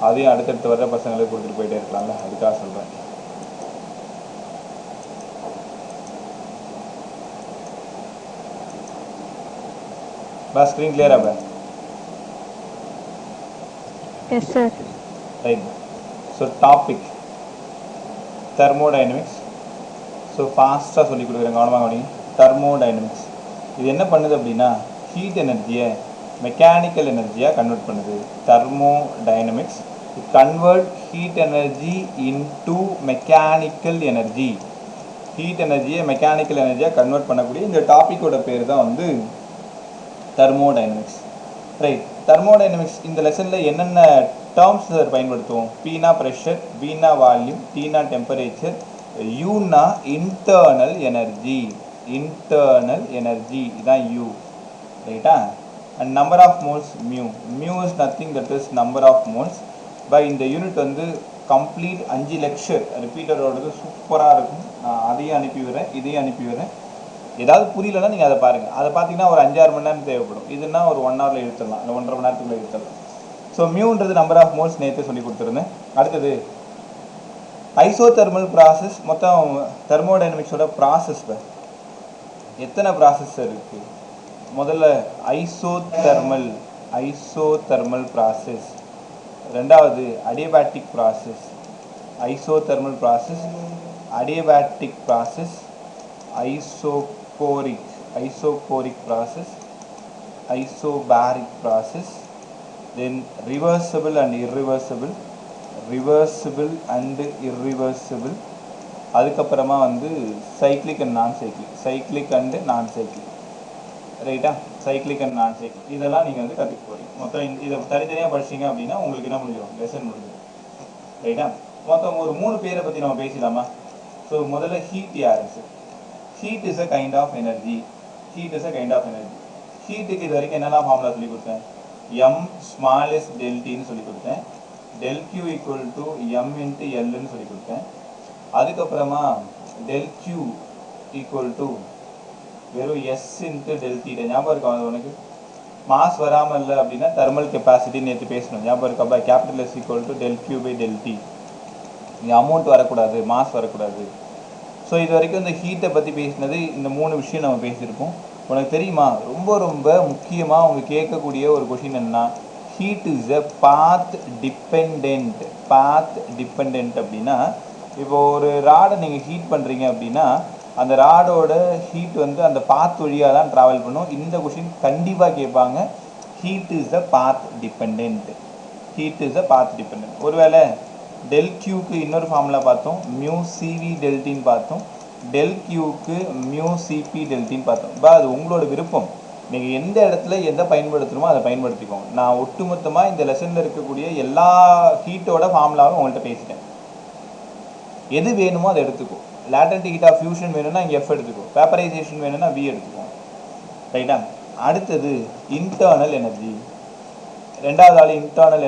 அதையும் அடுத்தடுத்து வர்ற பசங்களுக்கு கொடுத்துட்டு போயிட்டே இருக்கலாம்ல, அதுக்காக சொல்கிறேன். பஸ் ஸ்க்ரீன் கிளியரா பா? Yes sir. Right. So topic thermodynamics. So ஃபாஸ்ட்டாக சொல்லி கொடுக்குறேன், கவனமாக கவனிங்க. தெர்மோடைனமிக்ஸ் இது என்ன பண்ணுது அப்படின்னா ஹீட் எனர்ஜியை மெக்கானிக்கல் எனர்ஜியாக கன்வெர்ட் பண்ணுது. Thermodynamics convert heat energy into mechanical energy. Heat எனர்ஜியை மெக்கானிக்கல் எனர்ஜியாக கன்வெர்ட் பண்ணக்கூடிய இந்த டாப்பிக்கோட பேர் தான் வந்து தெர்மோடைனமிக்ஸ். ரைட். தெர்மோடைனமிக்ஸ் இந்த லெசனில் என்னென்ன டேர்ம்ஸ் பயன்படுத்துவோம்? பீனா ப்ரெஷர், வீனா வால்யூம், டீனா டெம்பரேச்சர், யூனா இன்டர்னல் எனர்ஜி. இன்டர்னல் எனர்ஜி இதான் யூ, ரைட்டா? And number of moles mu. Mu is nothing that is number of moles. By இந்த யூனிட் வந்து கம்ப்ளீட் 5 லெக்சர் ரிப்பீட்டரோடது சூப்பராக இருக்கும். நான் அதையும் அனுப்பி விடுறேன், இதையும் அனுப்பி விடுறேன். ஏதாவது புரியலன்னா நீங்கள் அதை பாருங்கள். அதை பார்த்தீங்கன்னா ஒரு 5-6 மணி நேரம் தேவைப்படும். இதுனா ஒரு 1 ஹவரில் எடுத்துடலாம், இல்லை 1.5 மணி நேரத்துக்குள்ளே எடுத்துடலாம். ஸோ மியூன்றது நம்பர் ஆஃப் மோல்ஸ் நேற்று சொல்லி கொடுத்துருந்தேன். அடுத்தது ஐசோதெர்மல் ப்ராசஸ். மொத்தம் தெர்மோடைனமிக்ஸோட ப்ராசஸ் எத்தனை ப்ராசஸ் இருக்குது? முதல்ல ஐசோதெர்மல் ப்ராசஸ். ரெண்டாவது adiabatic process. Isothermal process, adiabatic process, isochoric process, isobaric process, then reversible and irreversible, அதுக்கப்புறமா வந்து சைக்ளிக் அண்ட் நான் சைக்ளிக், ரைட்டா? சைக்ளிக் அண்ட் நான் சைக்ளிக் இதெல்லாம் நீங்கள் வந்து கற்றுக்க போகிறீங்க. மொத்தம் இதை தனித்தனியாக படிச்சிங்க அப்படின்னா உங்களுக்கு என்ன முடியும்? லெசன் முடிஞ்சிடும், ரைட்டா? மொத்தம் ஒரு 3 பேரை பற்றி நம்ம பேசலாமா? ஸோ முதல்ல ஹீட் யாரு sir? Heat is a kind of energy. ஹீட்டுக்கு இது வரைக்கும் என்னெல்லாம் ஃபார்முலா சொல்லி கொடுத்தேன்? எம் ஸ்மால் எஸ் டெல் டின்னு சொல்லி கொடுத்தேன். Del Q equal to M into எல்லுன்னு சொல்லி கொடுத்தேன். அதுக்கப்புறமா டெல் கியூ ஈக்குவல் டு வெறும் எஸ் இன்ட்டு டெல் டி. ஞாபகம் இருக்கா உனக்கு? மாஸ் வராமல் இல்லை அப்படின்னா தெர்மல் கெப்பாசிட்டி நேற்று பேசணும், ஞாபகம் இருக்கா? Capital S equal to del Q by del T. இங்கே அமௌண்ட் வரக்கூடாது, மாஸ் வரக்கூடாது. ஸோ இது வரைக்கும் இந்த ஹீட்டை பற்றி பேசினது இந்த 3 விஷயம் நம்ம பேசியிருக்கோம். உனக்கு தெரியுமா, ரொம்ப ரொம்ப முக்கியமாக அவங்க கேட்கக்கூடிய ஒரு கொஷின் என்னன்னா, heat is a path depend. அப்படின்னா இப்போ ஒரு ராடை நீங்கள் ஹீட் பண்ணுறீங்க அப்படின்னா அந்த ராடோட ஹீட் வந்து அந்த பாத் வழியாக தான் ட்ராவல் பண்ணும். இந்த கொஷின் கண்டிப்பாக கேட்பாங்க. Heat is a path depend. ஒருவேளை டெல் கியூக்கு இன்னொரு ஃபார்முலா பார்த்தோம், மியூ சிவி டெல்டின்னு பார்த்தோம். டெல் கியூக்கு மியூ சிபி டெல்டின்னு பார்த்தோம். அது உங்களோட விருப்பம், நீங்கள் எந்த இடத்துல எதை பயன்படுத்தணுமோ அதை பயன்படுத்திக்கோங்க. நான் ஒட்டுமொத்தமாக இந்த லெசனில் இருக்கக்கூடிய எல்லா ஹீட்டோட ஃபார்முலாவும் உங்கள்கிட்ட பேசிட்டேன். எது வேணுமோ அதை எடுத்துக்கோ. லேட்டன்ட் ஹீட் ஆஃப் ஃபியூஷன் வேணும்னா இங்கே எஃப் எடுத்துக்கோ, வேப்பரைசேஷன் வேணும்னா வி எடுத்துக்கோ, ரைட்டா? அடுத்தது இன்டர்னல் எனர்ஜி. ரெண்டாவது ஆள் இன்டர்னல்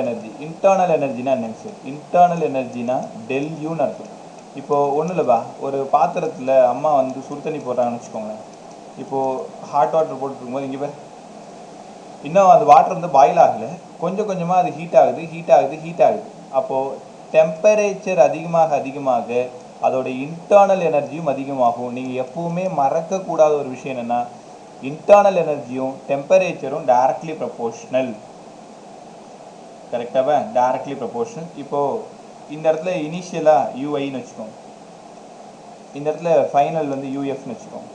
எனர்ஜினா என்னங்க சார்? இன்டர்னல் எனர்ஜினா டெல் யூன்னு அர்த்தம். இப்போது ஒன்றும் இல்லைப்பா, ஒரு பாத்திரத்தில் அம்மா வந்து சுடு தண்ணி போடுறாங்கன்னு வச்சுக்கோங்களேன். இப்போது ஹாட் வாட்டர் போட்டுருக்கும்போது இங்கே போய் இன்னும் அந்த வாட்டர் வந்து பாயில் ஆகலை, கொஞ்சம் கொஞ்சமாக அது ஹீட் ஆகுது. அப்போது டெம்பரேச்சர் அதிகமாக அதோட இன்டர்னல் எனர்ஜியும் அதிகமாகும். நீங்கள் எப்பவுமே மறக்கக்கூடாத ஒரு விஷயம் என்னென்னா, இன்டர்னல் எனர்ஜியும் டெம்பரேச்சரும் டைரக்ட்லி ப்ரொபோர்ஷனல். கரெக்டாக? Directly proportional. இப்போது இந்த இடத்துல இனிஷியலாக யூஐன்னு வச்சுக்கோங்க, இந்த இடத்துல ஃபைனல் வந்து யூஎஃப்னு வச்சுக்கோங்க.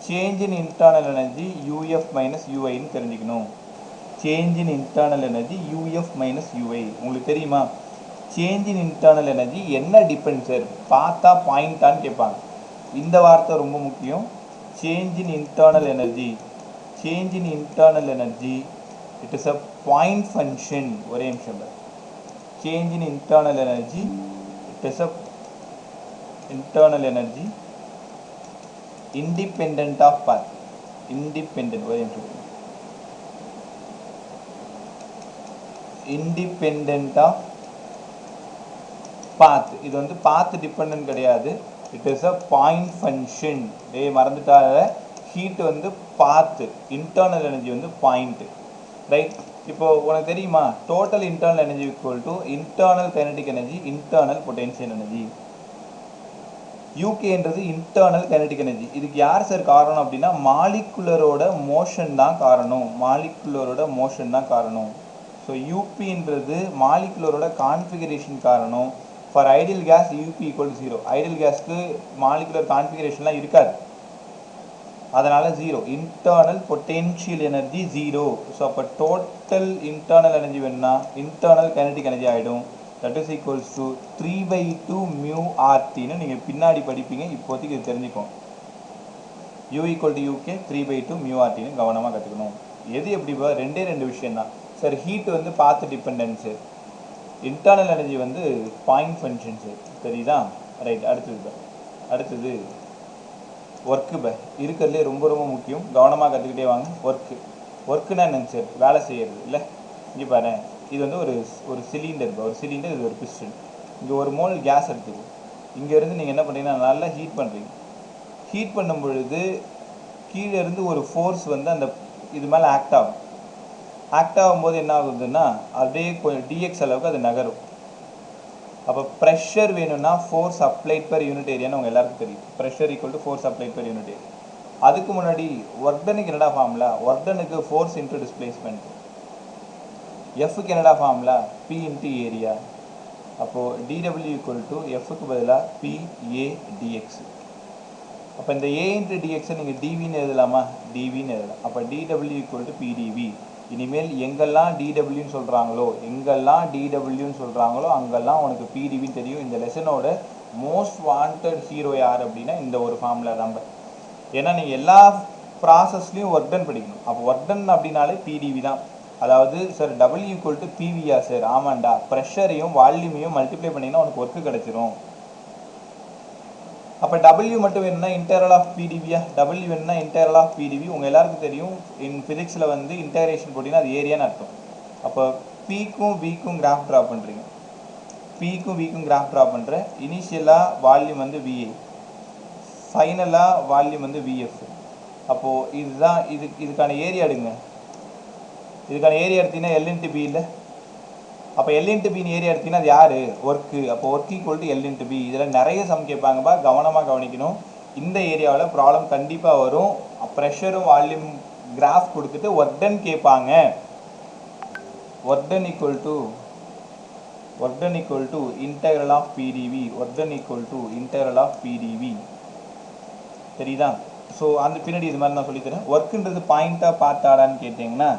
Change in internal energy UF minus யூஐன்னு தெரிஞ்சுக்கணும். Change in internal energy UF minus UI. உங்களுக்கு தெரியுமா சேஞ்ச் இன் இன்டர்னல் எனர்ஜி என்ன டிபெண்ட் சார்? பார்த்தா பாயிண்டான்னு கேட்பாங்க. இந்த வார்த்தை ரொம்ப முக்கியம். Change in internal energy it is a point function. ஒரே நிமிஷம். Change in internal energy it is a internal energy independent of path. independent of path. இது வந்து path dependent கிடையாது. it is a point function. மறந்துட்டால, heat வந்து path, internal energy வந்து point, right? இப்போ உனக்கு தெரியுமா total internal energy equal to internal kinetic energy internal potential energy. யூகேன்றது இன்டர்னல் கைனடிக் எனர்ஜி. இதுக்கு யார் சார் காரணம் அப்படின்னா மாலிகுலரோட மோஷன் தான் காரணம். மாலிகுலரோட மோஷன் தான் காரணம். ஸோ யூபின்றது மாலிகுலரோட கான்ஃபிகரேஷன் காரணம். For ideal gas UP equal to 0. Ideal கேஸ்க்கு மாலிகுலர் கான்ஃபிகரேஷன்லாம் இருக்காது, அதனால் 0. Internal potential energy 0. ஸோ அப்போ டோட்டல் இன்டர்னல் எனர்ஜி வேணும்னா இன்டர்னல் கைனடிக் எனர்ஜி ஆகிடும். That is equals to 3/2 mu ஆர்டின்னு நீங்கள் பின்னாடி படிப்பீங்க. இப்போதைக்கு இது தெரிஞ்சுக்கோங்க. U equal to UK 3/2 mu ஆர்டின்னு கவனமாக கற்றுக்கணும். எது எப்படி ரெண்டு விஷயம் தான் சார். ஹீட் வந்து பாத் டிபெண்டன்ஸு, இன்டர்னல் எனர்ஜி வந்து பாயிண்ட் ஃபங்க்ஷன்ஸு, தெரியுதா? ரைட். அடுத்தது ஒர்க்கு இருக்கிறதுலே ரொம்ப ரொம்ப முக்கியம், கவனமாக கற்றுக்கிட்டே வாங்க. ஒர்க்குன்னா என்னங்க சார்? வேலை செய்கிறது இல்லை. இங்கே பாரு, இது வந்து ஒரு சிலிண்டர். இது ஒரு பிஸ்டன். இங்கே ஒரு மோல் கேஸ் எடுத்துக்கு. இங்கேருந்து நீங்கள் என்ன பண்ணுறீங்கன்னா நல்லா ஹீட் பண்ணுறீங்க. ஹீட் பண்ணும் பொழுது கீழே இருந்து ஒரு ஃபோர்ஸ் வந்து அந்த இது மேலே ஆக்ட் ஆகும்போது என்ன ஆகுதுன்னா அப்படியே கொஞ்சம் டிஎக்ஸ் அளவுக்கு அது நகரும். அப்போ ப்ரெஷர் வேணும்னா ஃபோர்ஸ் அப்ளைட் பெர் யூனிட் ஏரியான்னு உங்கள் எல்லாருக்கும் தெரியும். Pressure equal to force applied per unit area. அதுக்கு முன்னாடி ஒர்க் என்னடா ஃபார்முலா? ஒர்க் டனுக்கு ஃபோர்ஸ் இன்ட்டு டிஸ்பிளேஸ்மெண்ட். எஃப்க்கு என்னடா ஃபார்முலா? P into area. அப்போது டிடபிள்யூ ஈக்குவல் டு எஃப்க்கு பதிலாக பிஏ டிஎக்ஸ். அப்போ இந்த ஏ இன்ட்டு டிஎக்ஸை நீங்கள் டிவின்னு எழுதலாமா? டிவின்னு எழுதலாம். அப்போ டிடபிள்யூ ஈக்குவல் டு பிடிவி. இனிமேல் எங்கெல்லாம் டிடபிள்யூன்னு சொல்கிறாங்களோ அங்கெல்லாம் உனக்கு பிடிவின்னு தெரியும். இந்த லெசனோட மோஸ்ட் வாண்டட் ஹீரோ யார் அப்படின்னா இந்த ஒரு ஃபார்முலா நம்பர். ஏன்னா நீங்கள் எல்லா ப்ராசஸ்லையும் ஒர்க் டன் படிக்கணும். அப்போ ஒர்க் டன் அப்படின்னாலே பிடிவி தான். அதாவது சார் டபிள்யூ ஈக்குவல் டு பிவியா சார்? ஆமாண்டா. ப்ரெஷரையும் வால்யூமையும் மல்டிப்ளை பண்ணிங்கன்னா உனக்கு ஒர்க்கு கிடச்சிரும். அப்போ டபிள்யூ மட்டும் வேணும்னா இன்டெக்ரல் ஆஃப் பிடிவியா? டபிள்யூ வேணும்னா இன்டெக்ரல் ஆஃப் பிடிவி. உங்கள் எல்லாருக்கும் தெரியும், இன் ஃபிசிக்ஸில் வந்து இன்டெகிரேஷன் போட்டிங்கன்னா அது ஏரியான்னு அர்த்தம். அப்போ பிக்கும் விக்கும் கிராஃப் ட்ரா பண்ணுறீங்க. இனிஷியலாக வால்யூம் வந்து விஏ, ஃபைனலாக வால்யூம் வந்து விஎஃப். அப்போது இதுதான் இதுக்கான ஏரியா எடுங்க. இதுக்கான ஏரியா எடுத்தீங்கன்னா எல் இன்ட்டு பி இல்லை. அப்போ எல் இன்ட்டு பின்னு ஏரியா எடுத்தீங்கன்னா அது யார்? ஒர்க்கு. அப்போ work equal to L into P. இதில் நிறைய சம் கேட்பாங்கப்பா, கவனமாக கவனிக்கணும். இந்த ஏரியாவில் ப்ராப்ளம் கண்டிப்பாக வரும். ப்ரெஷரும் வால்யூம் கிராஃப் கொடுத்துட்டு ஒர்க் டன் கேட்பாங்க. Work done equal to integral of PdV. தெரியுதா? ஸோ அந்த பின்னாடி இது மாதிரி நான் சொல்லித்தரேன். ஒர்க்குன்றது பாயிண்ட்டாக பார்த்தாடான்னு கேட்டிங்கன்னா,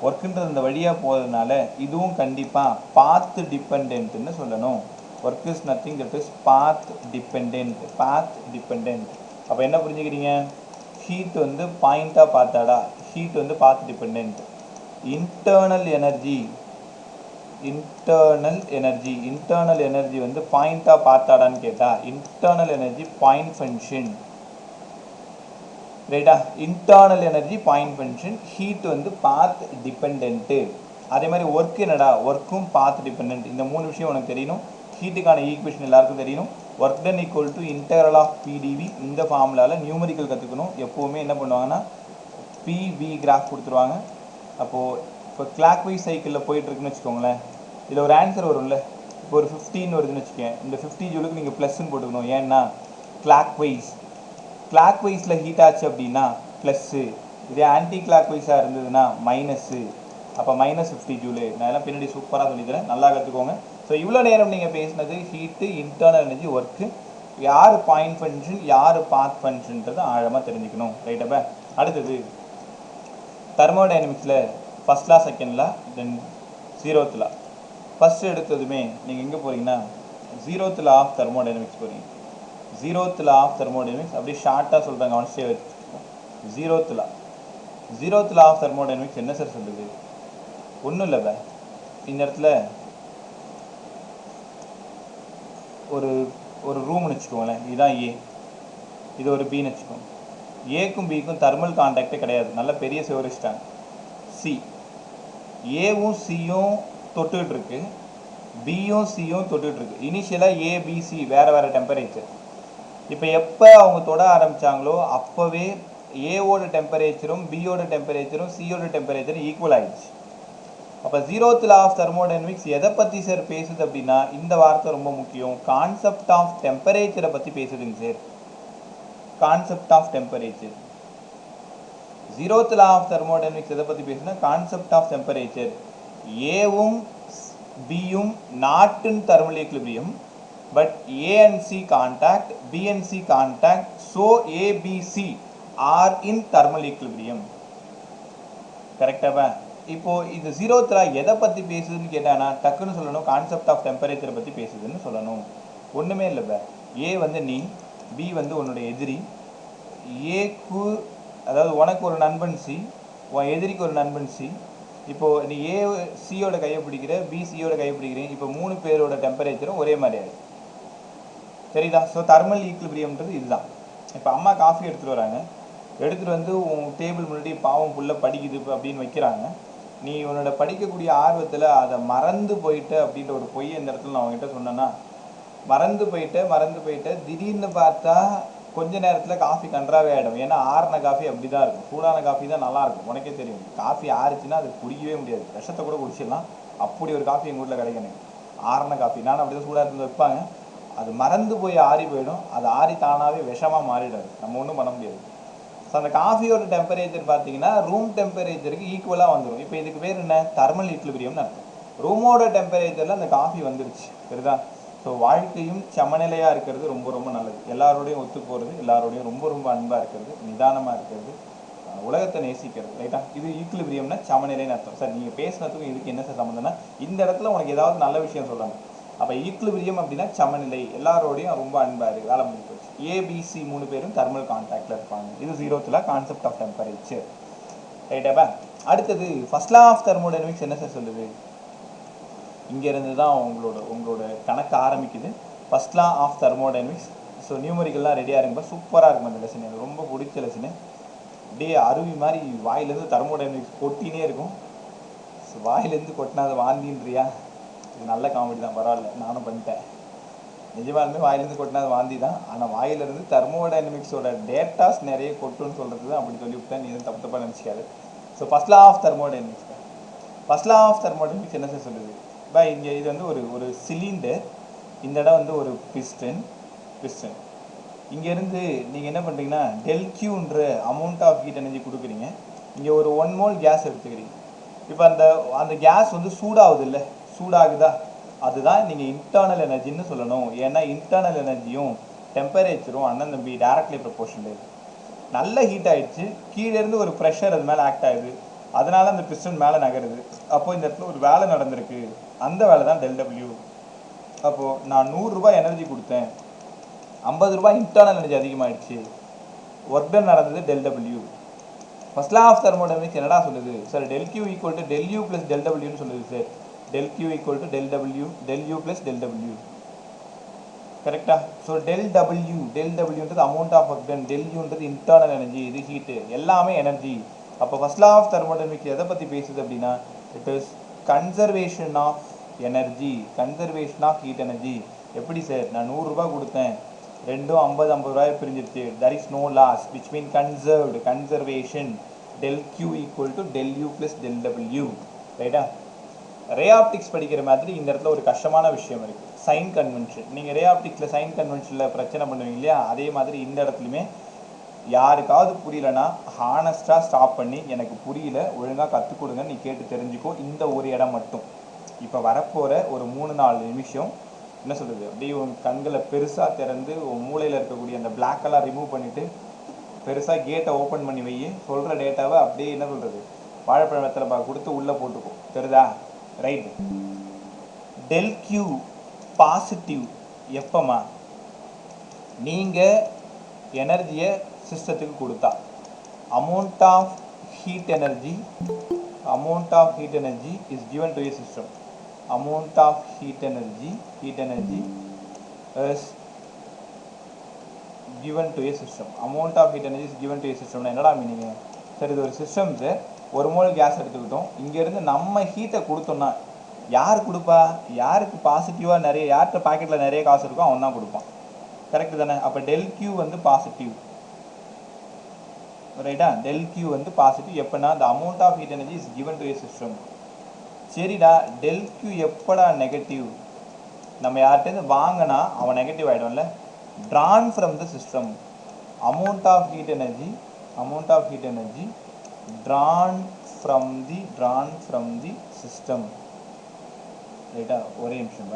ஒர்க்குன்றது இந்த வழியாக போகிறதுனால இதுவும் கண்டிப்பாக பாத் டிபெண்ட்னு சொல்லணும். Work is nothing that is path depend. அப்போ என்ன புரிஞ்சுக்கிறீங்க? ஹீட் வந்து பாயிண்ட்டாக பார்த்தாடா, ஹீட் வந்து பாத் டிபெண்ட். இன்டர்னல் எனர்ஜி வந்து பாயிண்ட்டாக பார்த்தாடான்னு கேட்டால் இன்டர்னல் எனர்ஜி பாயிண்ட் ஃபங்க்ஷன். ரைட்டா? Internal energy point function. Heat வந்து பாத் டிபெண்ட்டு. அதே மாதிரி ஒர்க் என்னடா? ஒர்க்கும் பாத் டிபெண்ட். இந்த மூணு விஷயம் உனக்கு தெரியணும். ஹீட்டுக்கான ஈக்குவேஷன் எல்லாருக்கும் தெரியணும். Work done equal to integral of PdV. இந்த ஃபார்முலாவில் நியூமரிக்கல் கற்றுக்கணும். எப்போவுமே என்ன பண்ணுவாங்கன்னா பிவி கிராஃப் கொடுத்துருவாங்க. அப்போது இப்போ கிளாக் வைஸ் சைக்கிளில் போயிட்டுருக்குன்னு வச்சுக்கோங்களேன். இதில் ஒரு ஆன்சர் வரும்ல. இப்போ ஒரு 15 வருதுன்னு வச்சுக்கேன். இந்த 50 ஜூலுக்கு நீங்கள் ப்ளஸ்ன்னு போட்டுக்கணும். ஏன்னா கிளாக் வைஸில் ஹீட் ஆச்சு அப்படின்னா ப்ளஸ்ஸு, இதே ஆன்டி கிளாக் வைஸாக இருந்ததுன்னா மைனஸ்ஸு. அப்போ -50 ஜூலு. நான் எல்லாம் பின்னாடி சூப்பராக சொல்லித்தரேன், நல்லா கற்றுக்கோங்க. ஸோ இவ்வளோ நேரம் நீங்கள் பேசினது ஹீட்டு, இன்டர்னல் எனர்ஜி, ஒர்க்கு, யார் பாயிண்ட் ஃபங்க்ஷன் யார் பாத் ஃபங்க்ஷன்றது ஆழமாக தெரிஞ்சுக்கணும். ரைட்டப்பா? அடுத்தது தெர்மோடைனமிக்ஸில் ஃபர்ஸ்ட் லா, செகண்ட் லா, தென் 0th லா. ஃபஸ்ட்டு எடுத்ததுமே நீங்கள் எங்கே போகிறீங்கன்னா 0th லா ஆஃப் தெர்மோடைனமிக்ஸ் போகிறீங்க. 0th லா ஆஃப் தெர்மோடைனமிக்ஸ் அப்படியே ஷார்ட்டாக சொல்கிறாங்க, கவனிச்சே வச்சுக்கோங்க. 0th லா ஆஃப் தெர்மோடைனமிக்ஸ் என்ன சார் சொல்லுது? ஒன்றும் இல்லை. இந்த இடத்துல ஒரு ரூம்னு வச்சுக்கோங்களேன். இதுதான் ஏ, இது ஒரு பின்னு வச்சுக்கோங்க. ஏக்கும் பிக்கும் தெர்மல் கான்டாக்டே கிடையாது, நல்ல பெரிய சிவரிச்சிட்டாங்க. சி, ஏவும் சியும் தொட்டுக்கிட்டு இருக்கு, பியும் சியும் தொட்டுக்கிட்டு இருக்கு. இனிஷியலாக ஏபிசி வேறு டெம்பரேச்சர். இப்போ எப்போ அவங்க தொட ஆரம்பித்தாங்களோ அப்போவே ஏவோட டெம்பரேச்சரும் பியோட டெம்பரேச்சரும் சியோட டெம்பரேச்சரும் ஈக்குவல் ஆகிடுச்சு. அப்போ 0th law of thermodynamics எதை பற்றி சார் பேசுது அப்படின்னா இந்த வார்த்தை ரொம்ப முக்கியம், கான்செப்ட் ஆஃப் டெம்பரேச்சரை பற்றி பேசுதுங்க sir. Concept of temperature. 0th law of thermodynamics எதை பற்றி பேசுனா கான்செப்ட் ஆஃப் டெம்பரேச்சர். ஏவும் பியும் not in thermal equilibrium but A and C contact, B and C contact, so A, B, C are in thermal equilibrium. கரெக்டாக இப்போ இது 0th law எதை பற்றி பேசுதுன்னு கேட்டானா டக்குன்னு சொல்லணும் கான்செப்ட் ஆஃப் டெம்பரேச்சரை பற்றி பேசுதுன்னு சொல்லணும். ஒன்றுமே இல்லை, ஏ வந்து நீ, பி வந்து உன்னோட எதிரி. ஏக்கு அதாவது உனக்கு ஒரு நண்பன் சி, உன் எதிரிக்கு ஒரு நண்பன் சி. இப்போது நீ ஏ சியோட கையை பிடிக்கிற, பி சியோட கையை பிடிக்கிறீங்க. இப்போ 3 பேரோட டெம்பரேச்சரும் ஒரே மாதிரி ஆயிடுது. சரிதா? ஸோ தர்மல் ஈக்குலிபிரியம்ன்றது இதுதான். இப்போ அம்மா காஃபி எடுத்துகிட்டு வராங்க, எடுத்துகிட்டு வந்து உன் டேபிள் முன்னாடி பாவம் புள்ள படிக்குது அப்படின்னு வைக்கிறாங்க. நீ உன்னோட படிக்கக்கூடிய ஆர்வத்தில் அதை மறந்து போயிட்ட அப்படின்ற ஒரு பொய் இந்த இடத்துல நான் அவங்ககிட்ட சொன்னேன்னா, மறந்து போயிட்ட திடீர்னு பார்த்தா கொஞ்ச நேரத்தில் காஃபி கன்றாவே ஆகிடும். ஏன்னா ஆறின காஃபி அப்படி தான் இருக்கும், சூடான காஃபி தான் நல்லாயிருக்கும். உனக்கே தெரியும், காஃபி ஆறுச்சுன்னா அது குடிக்கவே முடியாது, விஷத்தை கூட குடிச்சிடலாம். அப்படி ஒரு காஃபி எங்கள் வீட்டில் கிடைக்கணும், ஆறின காஃபி. நான் அப்படி தான் சூடாக இருந்து வைப்பாங்க, அது மறந்து போய் ஆறி போயிடும். அது ஆறி தானாகவே விஷமாக மாறிடாது, நம்ம ஒன்றும் பண்ண முடியாது. ஸோ அந்த காஃபியோட டெம்பரேச்சர் பார்த்தீங்கன்னா ரூம் டெம்பரேச்சருக்கு ஈக்குவலாக வந்துடும். இப்போ இதுக்கு பேர் என்ன? தர்மல் ஈக்குலிபிரியம்னு அர்த்தம். ரூமோட டெம்பரேச்சரில் அந்த காஃபி வந்துருச்சு, சரிதா? ஸோ வாழ்க்கையும் சமநிலையாக இருக்கிறது ரொம்ப ரொம்ப நல்லது. எல்லாரோடையும் ஒத்து போகிறது, எல்லாரோடையும் ரொம்ப ரொம்ப அன்பாக இருக்கிறது, நிதானமாக இருக்கிறது, உலகத்தை நேசிக்கிறது, ரைட்டா? இது ஈக்குலிபிரியம்னா சமநிலைன்னு அர்த்தம். சார் நீங்கள் பேசினதுக்கும் இதுக்கு என்ன சார் சம்மந்தம்னா, இந்த இடத்துல உனக்கு ஏதாவது நல்ல விஷயம் சொல்லணும். அப்போ ஈக்குலிபிரியம் அப்படின்னா சமநிலை, எல்லாரோடையும் ரொம்ப அன்பாக இருக்குது, வேலை முடிஞ்சு போச்சு. ஏபிசி 3 பேரும் தெர்மல் கான்டாக்டில் இருப்பாங்க. இது 0th law concept of temperature, ரைட்டாப்பா? அடுத்தது ஃபர்ஸ்ட் லா ஆஃப் தெர்மோடைனமிக்ஸ் என்ன சார் சொல்லுது? இங்கேருந்து தான் உங்களோட கணக்கு ஆரம்பிக்குது. First law of thermodynamics. So நியூமரிக்கெல்லாம் ரெடியாக இருக்குப்பா, சூப்பராக இருக்கும் அந்த லெசன், எனக்கு ரொம்ப பிடிச்ச லெசனு. அப்படியே அருவி மாதிரி வாயிலேருந்து தெர்மோடைனமிக்ஸ் கொட்டினே இருக்கும். வாயிலேருந்து கொட்டினா அதை வாந்தின்றியா? இது நல்ல காமெடி தான், பரவாயில்ல, நானும் பண்ணிட்டேன். நிஜமாலுமே வாயிலேருந்து கொட்டினா அது வாந்தி தான். ஆனால் வாயிலிருந்து தெர்மோடைனமிக்ஸோட டேட்டாஸ் நிறைய கொட்டுன்னு சொல்கிறது தான் அப்படி சொல்லிவிட்டேன். நீ எதுவும் தப்பாக நினச்சிக்காது. So first law of thermodynamics. First law of thermodynamics என்ன சார் சொல்லுது? இங்கே இது வந்து ஒரு சிலிண்டர், இந்த இடம் வந்து ஒரு பிஸ்டன். இங்கேருந்து நீங்கள் என்ன பண்ணுறீங்கன்னா ΔQன்ற அமௌண்ட் ஆஃப் ஹீட் எனர்ஜி கொடுக்குறீங்க. இங்கே ஒரு 1 mole கேஸ் எடுத்துக்கிறீங்க. இப்போ அந்த கேஸ் வந்து சூடாகுது இல்லை, சூடாகுதா? அதுதான் நீங்கள் இன்டர்னல் எனர்ஜின்னு சொல்லணும். ஏன்னா இன்டர்னல் எனர்ஜியும் டெம்பரேச்சரும் அண்ணன் தம்பி டைரக்ட்லி ப்ரொபோர்ஷனல். நல்ல ஹீட் ஆகிடுச்சு, கீழேருந்து ஒரு ப்ரெஷர் அது மேலே ஆக்ட் ஆகுது, அதனால அந்த பிஸ்டன் மேலே நகருது. அப்போது இந்த இடத்துல ஒரு வேலை நடந்திருக்கு, அந்த வேலை தான் ΔW. அப்போது நான் 100 ரூபாய் எனர்ஜி கொடுத்தேன், 50 ரூபாய் இன்டர்னல் எனர்ஜி அதிகமாகிடுச்சு, ஒர்க் டன் நடந்தது ΔW. First law of thermodynamics என்னடா சொல்லுது sir? ΔQ equal to ΔU plus ΔWன்னு சொல்லுது sir. ΔQ equal to ΔU plus ΔW, கரெக்டா? ஸோ ΔWன்றது அமௌண்ட் ஆஃப் ஒர்க் டன், ΔUன்றது இன்டர்னல் எனர்ஜி, இது ஹீட்டு, எல்லாமே எனர்ஜி. அப்போ ஃபர்ஸ்ட் லா ஆஃப் தெர்மோடைனமிக்ஸ் எதை பற்றி பேசுது அப்படின்னா, it is conservation of energy, conservation of heat energy. எப்படி சார்? நான் 100 ரூபாய் கொடுத்தேன், ரெண்டும் 50 ரூபாய் பிரிஞ்சிருச்சு. there is no loss, which mean conserved, conservation. ΔQ equal to ΔU plus ΔW, ரைட்டா? ரே ஆப்டிக்ஸ் படிக்கிற மாதிரி இந்த இடத்துல ஒரு கஷ்டமான விஷயம் இருக்குது, சைன் கன்வென்ஷன். நீங்கள் ரே ஆப்டிக்ஸில் சைன் கன்வென்ஷனில் பிரச்சனை பண்ணுவீங்க இல்லையா, அதே மாதிரி இந்த இடத்துலையுமே யாருக்காவது புரியலன்னா ஹானஸ்டாக ஸ்டாப் பண்ணி எனக்கு புரியல, ஒழுங்காக கற்றுக் கொடுங்க, நீ கேட்டு தெரிஞ்சுக்கோ. இந்த ஒரு இடம் மட்டும் இப்போ வரப்போகிற ஒரு 3-4 நிமிஷம் என்ன சொல்கிறது, அப்படியே உன் கண்களை பெருசாக திறந்து உன் மூளையில் இருக்கக்கூடிய அந்த பிளாக்கெல்லாம் ரிமூவ் பண்ணிவிட்டு பெருசாக கேட்டை ஓப்பன் பண்ணி வை. சொல்கிற டேட்டாவை அப்படியே என்ன சொல்கிறது, வாழைப்பழத்தில் கொடுத்து உள்ளே போட்டுக்கோ, தெரியுதா? ரைட். ΔQ பாசிட்டிவ் எப்பமா? நீங்கள் எனர்ஜியை சிஸ்டத்துக்கு கொடுத்தா. Amount of heat energy is given to a system. amount of heat energy is given to a system. amount of heat energy is given to a system. என்னடா மீனிங்? சரி, இது ஒரு system sir, 1 mole case எடுத்துக்கிட்டோம், இங்கேருந்து நம்ம ஹீட்டை கொடுத்தோம்னா யார் கொடுப்பா? யாருக்கு பாசிட்டிவாக நிறைய, யார்கிட்ட பாக்கெட்டில் நிறைய காசு இருக்கோ அவன் தான் கொடுப்பான், கரெக்டு தானே? அப்போ ΔQ வந்து பாசிட்டிவ், ரைட்டா? ΔQ வந்து பாசிட்டிவ் எப்போனா the amount of heat energy is given to a system. சரிடா டெல் கியூ எப்படா நெகட்டிவ், நம்ம யார்கிட்டேருந்து வாங்கினா அவன் நெகட்டிவ் ஆகிடும்ல. Drawn from the system, amount of heat energy drawn from the system. ரைட்டா, ஒரே நிமிஷம்.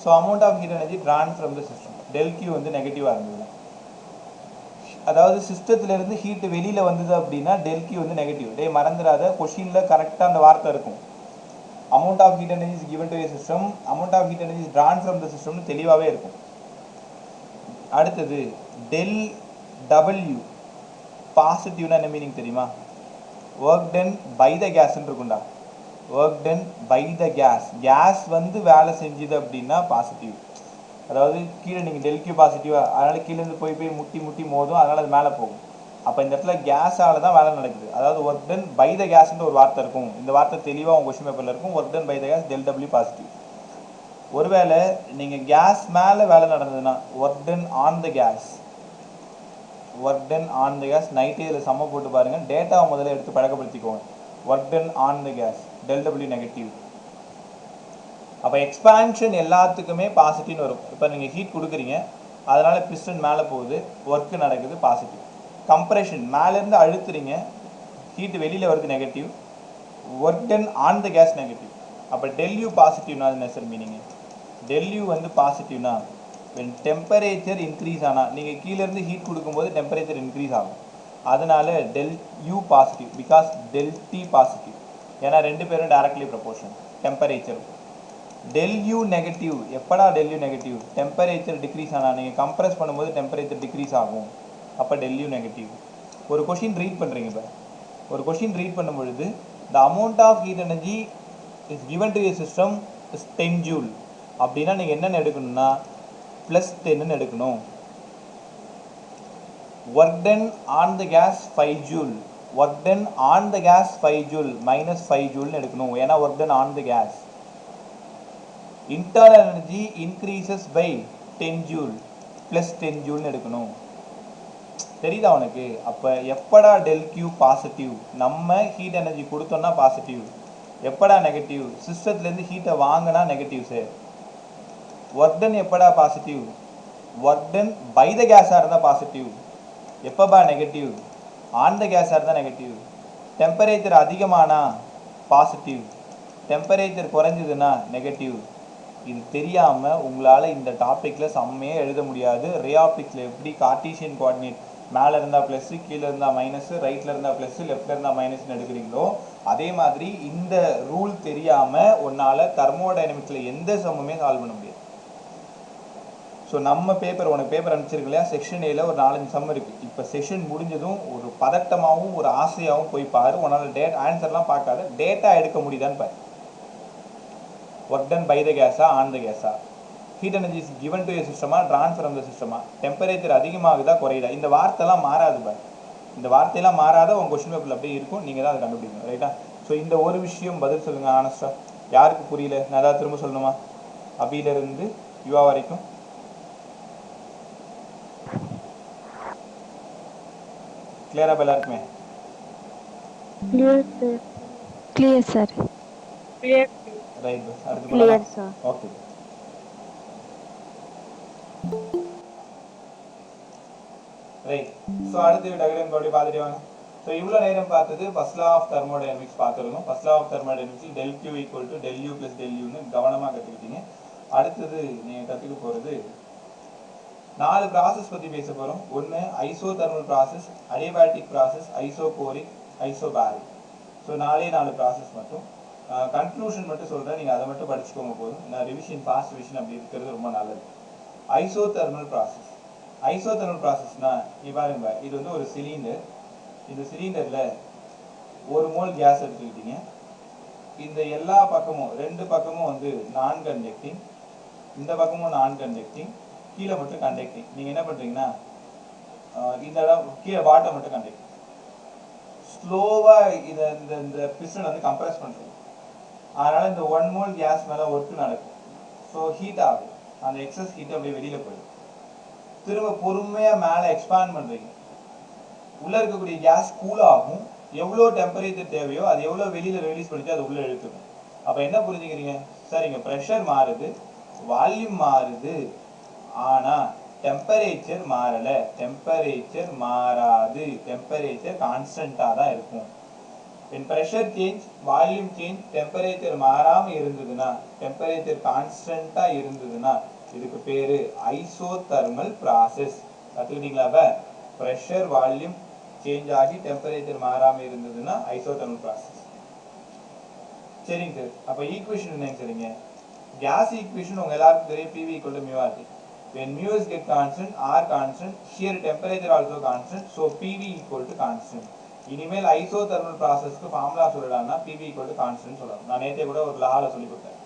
So amount of heat energy drawn from the system, del Q வந்து நெகட்டிவாக இருந்தது. அதாவது சிஸ்டத்துலேருந்து ஹீட்டு வெளியில் வந்தது அப்படின்னா டெல் கியூ வந்து நெகட்டிவ். டே மறந்துடாத, கொஷினில் கரெக்டாக அந்த வார்த்தை இருக்கும். Amount of heat energy is given to a system, amount of heat energy is drawn from the சிஸ்டம்னு தெளிவாகவே இருக்கும். அடுத்தது டெல் டபிள்யூ பாசிட்டிவ்னா என்ன மீனிங் தெரியுமா? ஒர்க் டன் பை த கேஸ்ன்னு இருக்கும்டா. Work done by the case வந்து வேலை செஞ்சுது அப்படின்னா பாசிட்டிவ். அதாவது கீழே நீங்கள் டெல் கியூ பாசிட்டிவாக, அதனால் கீழேருந்து போய் முட்டி மோதும், அதனால் அது மேலே போகும். அப்போ இந்த இடத்துல கேஸால் தான் வேலை நடக்குது. அதாவது ஒர்க் டன் பை த கேஸ்ன்ற ஒரு வார்த்தை இருக்கும். இந்த வார்த்தை தெளிவாக உங்கள் கொஸ்டின் பேப்பரில் இருக்கும். Work done by the gas del W positive. ஒருவேளை நீங்கள் கேஸ் மேலே வேலை நடந்ததுன்னா work done on the gas, work done on the gas. நைட்டே இதில் சம்ம போட்டு பாருங்கள், டேட்டாவை முதல்ல எடுத்து பழக்கப்படுத்திக்கோங்க. Work done on the gas del W negative. அப்போ எக்ஸ்பான்ஷன் எல்லாத்துக்குமே பாசிட்டிவ்னு வரும். இப்போ நீங்கள் ஹீட் கொடுக்குறீங்க, அதனால் பிஸ்டன் மேலே போகுது, ஒர்க்கு நடக்குது, பாசிட்டிவ். கம்ப்ரெஷன் மேலேருந்து அழுத்துறீங்க, ஹீட் வெளியில் வருது, negative. Work done on the gas negative. அப்போ டெல்யூ பாசிட்டிவ்னா அது என்ன சார் மீனிங்? டெல்யூ வந்து பாசிட்டிவ்னா வென் டெம்பரேச்சர் இன்க்ரீஸ் ஆனால், நீங்கள் கீழேருந்து ஹீட் கொடுக்கும்போது டெம்பரேச்சர் இன்க்ரீஸ் ஆகும், அதனால del U positive. Because del T positive, ஏன்னா ரெண்டு பேரும் directly proportion temperature. Del U negative எப்படா del U negative? Temperature decrease ஆனால், நீங்கள் கம்ப்ரெஸ் பண்ணும்போது டெம்பரேச்சர் டிக்ரீஸ் ஆகும், அப்போ டெல் யூ நெகட்டிவ். ஒரு கொஷின் ரீட் பண்ணுறீங்க, இப்போ ஒரு கொஷின் ரீட் பண்ணும் பொழுது the amount of heat energy is given to a system is 10 joule அப்படின்னா நீங்கள் என்னென்னு எடுக்கணும்னா +10ன்னு எடுக்கணும். Work done on the gas 5 joule, work done on the gas 5 joule -5 ஜூல்னு எடுக்கணும், ஏன்னா work done on the gas. internal energy increases by 10 joule plus 10 joule எடுக்கணும். தெரியுதா உனக்கு? அப்போ எப்படா டெல் கியூ பாசிட்டிவ்? நம்ம ஹீட் எனர்ஜி கொடுத்தோம்னா பாசிட்டிவ். எப்படா நெகட்டிவ்? சிஸ்டத்துலேருந்து ஹீட்டை வாங்கினா நெகட்டிவ் சார். ஒர்க் டன் எப்படா positive? Work done by the கேஸாக இருந்தால் பாசிட்டிவ். எப்போபா நெகட்டிவ்? ஆன் த கேஸாக இருந்தால் நெகட்டிவ். டெம்பரேச்சர் அதிகமானா பாசிட்டிவ், டெம்பரேச்சர் குறைஞ்சதுன்னா நெகட்டிவ். இது தெரியாமல் உங்களால் இந்த டாப்பிக்கில் செம்மையே எழுத முடியாது. ரே ஆப்டிக்ஸில் எப்படி கார்ட்டீசியன் கோஆர்டினேட் மேலே இருந்தால் ப்ளஸ்ஸு, கீழே இருந்தால் மைனஸு, ரைட்டில் இருந்தால் ப்ளஸ்ஸு, லெஃப்டில் இருந்தால் மைனஸ்ன்னு எடுக்கிறீங்களோ அதே மாதிரி இந்த ரூல் தெரியாமல் உன்னால் தெர்மோடைனமிக்ஸில் எந்த சம்முமே சால்வ் பண்ண முடியாது. ஸோ நம்ம பேப்பர், உனக்கு பேப்பர் அனுப்பிச்சிருக்கு இல்லையா, செக்ஷன் ஏல ஒரு 4-5 சம் இருக்குது. இப்போ செஷன் முடிஞ்சதும் ஒரு பதட்டமாகவும் ஒரு ஆசையாகவும் போய் பாரு. உன்னால் ஆன்சர்லாம் பார்க்காத, டேட்டா எடுக்க முடியுதான்னு பாரு. ஒர்க் டன் பை த கேஸா, ஆன் த கேஸா, heat energy is given to a சிஸ்டமா, ட்ரான் ஃப்ரம் த சிஸ்டமா, டெம்பரேச்சர் அதிகமாகுதா குறையுதா, இந்த வார்த்தைலாம் மாறாது பாரு. இந்த வார்த்தையெல்லாம் மாறாத உங்கள் கொஸ்டின் பேப்பரில் அப்படியே இருக்கும், நீங்கள் தான் அதை கண்டுபிடிக்கணும். ரைட்டா? ஸோ இந்த ஒரு விஷயம் பதில் சொல்லுங்கள் ஆனஸ்டாக. யாருக்கு புரியல? நான் ஏதாவது திரும்ப சொல்லணுமா? அபியிலிருந்து யுவா வரைக்கும் கிளியரா எல்லாருக்குமே? Clear sir. ரைட், அடுத்து போகலாமா? ஓகே. ரைட். ஸோ அடுத்து டயக்ராம் படி பார்த்துட்டு வாங்க. ஸோ இவ்வளோ நேரம் பார்த்தது ஃபர்ஸ்ட் லா ஆஃப் தெர்மோடைனமிக்ஸ் பார்த்துருக்கோம். First law of thermodynamics del Q equal to del U plus del யூன்னு கவனமாக கற்றுக்கிட்டீங்க. அடுத்தது நீங்கள் கற்றுக்க போகிறது 4 ப்ராசஸ் பற்றி பேச போகிறோம். ஒன்று iso thermal process, adiabatic process, isochoric, isobaric. So 4 process மட்டும். கன்க்ளூஷன் மட்டும் சொல்கிறேன், நீங்கள் அதை மட்டும் படிச்சுக்கோங்க போதும். நான் ரிவிஷன் ஃபாஸ்ட் ரிவிஷன் அப்படி இருக்கிறது ரொம்ப நல்லது. Iso thermal process. ஐசோதெர்மல் ப்ராசஸ்னா பாருங்க, இது வந்து ஒரு சிலிண்டர். இந்த சிலிண்டரில் 1 மோல் கேஸ் எடுத்துக்கிட்டீங்க. இந்த எல்லா பக்கமும் 2 பக்கமும் வந்து நான் கண்டக்டிங், இந்த பக்கமும் நான் கண்டக்டிங், கீழே மட்டும் கண்டக்டிங். நீங்கள் என்ன பண்ணுறீங்கன்னா இந்த இடம் கீழே பாட்டம் மட்டும் கண்டக்டிங். ஸ்லோவாக இதை இந்த பிஸ்டன் வந்து கம்ப்ரெஸ் பண்ணுறோம். அதனால் இந்த 1 மோல் கேஸ் மேலே ஒர்க் நடக்கும். ஸோ ஹீட் ஆகும், அந்த எக்ஸஸ் ஹீட் அப்படியே வெளியில் போயிடும். திரும்ப பொறுமையாக மேலே எக்ஸ்பேண்ட் பண்ணுறீங்க, உள்ளே இருக்கக்கூடிய கேஸ் கூல் ஆகும். எவ்வளோ டெம்பரேச்சர் தேவையோ அது எவ்வளோ வெளியில் ரிலீஸ் பண்ணிட்டு அது உள்ளே இழுத்துக்கும். அப்போ என்ன புரிஞ்சுக்கிறீங்க? சரிங்க, ப்ரெஷர் மாறுது, வால்யூம் மாறுது, ஆனால் டெம்பரேச்சர் மாறலை. டெம்பரேச்சர் மாறாது, டெம்பரேச்சர் கான்ஸ்டண்ட்டாக தான் இருக்கும். when pressure change, volume change, temperature மாறாமல் இருந்ததுன்னா, டெம்பரேச்சர் கான்ஸ்டண்ட்டாக இருந்ததுன்னா இதுக்கு பேர் ஐசோதர்மல் ப்ராசஸ். கற்றுக்கிட்டீங்களா? இப்போ ப்ரெஷர் வால்யூம் சேஞ்ச் ஆகி டெம்பரேச்சர் மாறாமல் இருந்ததுன்னா ஐசோதர்மல் ப்ராசஸ். சரிங்க சார். அப்போ ஈக்குவேஷன் என்னங்க சரிங்க? கேஸ் ஈக்குவேஷன் உங்கள் எல்லாருக்கும் தெரியும், PV equal to mu RT. When mu is get constant, R constant, here temperature also constant, so PV equal to constant. இனிமேல் ஐசோதர்மல் ப்ராசஸ்க்கு ஃபார்முலா சொல்லலாம்னா PV equal to constant சொல்லலாம். நான் நேற்றே கூட ஒரு லாவில் சொல்லி கொடுத்தேன்.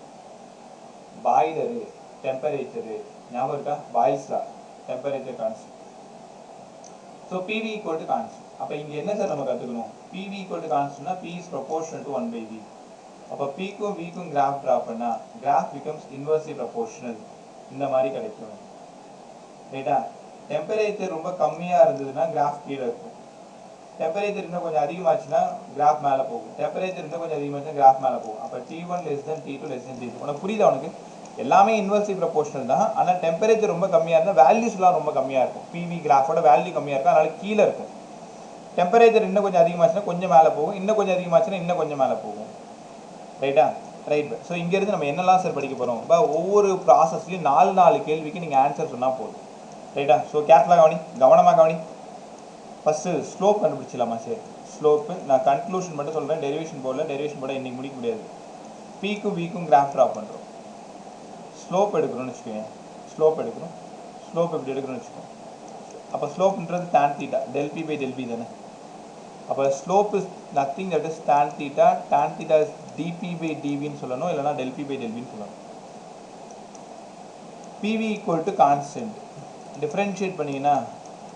பாய்லரு டெம்பரேச்சரு ஞாபகம் இருக்கா? Boyle's law, temperature constant. So PV equal to constant. அப்போ இங்கே என்ன சார் நம்ம கற்றுக்கணும்? PV equal to constantனா P is proportional to 1/V. அப்போ Pக்கும் Vக்கும் கிராஃப் ட்ரா பண்ணா கிராஃப் becomes inversely proportional. இந்த மாதிரி கிடைக்கும். ரைட்டா? டெம்பரேச்சர் ரொம்ப கம்மியாக இருந்ததுன்னா கிராஃப் கீழே இருக்கும். டெம்பரேச்சர் இன்னும் கொஞ்சம் அதிகமாச்சுன்னா கிராஃப் மேலே போகும். டெம்பரேச்சர் இன்னும் கொஞ்சம் அதிகமாச்சுன்னா கிராஃப் மேலே போகும். அப்போ T1 less than T2 less than T3. உனக்கு புரியுதா? உனக்கு எல்லாமே இன்வெர்ஸ்லி ப்ரொபோர்ஷனல் தான். ஆனால் டெம்பரேச்சர் ரொம்ப கம்மியாக இருந்தால் வேல்யூஸ்லாம் ரொம்ப கம்மியாக இருக்கும். PV கிராஃபோட வேல்யூ கம்மியாக இருக்கும், அதனால கீழே இருக்கும். டெம்பரேச்சர் இன்னும் கொஞ்சம் அதிகமாச்சுன்னா கொஞ்சம் மேலே போகும், இன்னும் கொஞ்சம் அதிகமாச்சுன்னா இன்னும் கொஞ்சம் மேலே போகும். ரைட்டா? ரைட். ஸோ இங்கேருந்து நம்ம என்னெல்லாம் சார் படிக்க போகிறோம்? இப்போ ஒவ்வொரு ப்ராசஸ்லையும் 4 கேள்விக்கு நீங்கள் ஆன்சர் சொன்னால் போதும். ரைட்டா? ஸோ கேர்ஃபுல்லாக கவனி, கவனமாக கவனி. ஃபஸ்ட்டு ஸ்லோப் கண்டுபிடிச்சிடலாமா சார்? ஸ்லோப்பு நான் கன்க்ளூஷன் மட்டும் சொல்கிறேன், டெரிவேஷன் போர்டில். டெரிவேஷன் போர்டை இன்றைக்கி முடிக்க முடியாது. Pக்கும் Vக்கும் கிராஃப் ட்ரா பண்ணுறோம். ஸ்லோப் எடுக்கிறோன்னு வச்சுக்கோங்க. ஸ்லோப் எடுக்கிறோம். ஸ்லோப் எப்படி எடுக்கிறோன்னு வச்சுக்கோங்க. அப்போ ஸ்லோப்ன்றது tan θ, del P by del V தானே. அப்போ slope is nothing that is tan θ. tan θ is dP by dVன்னு சொல்லணும், இல்லைனா del P by del Vன்னு சொல்லணும். PV equal to constant. Differentiate பண்ணிங்கன்னா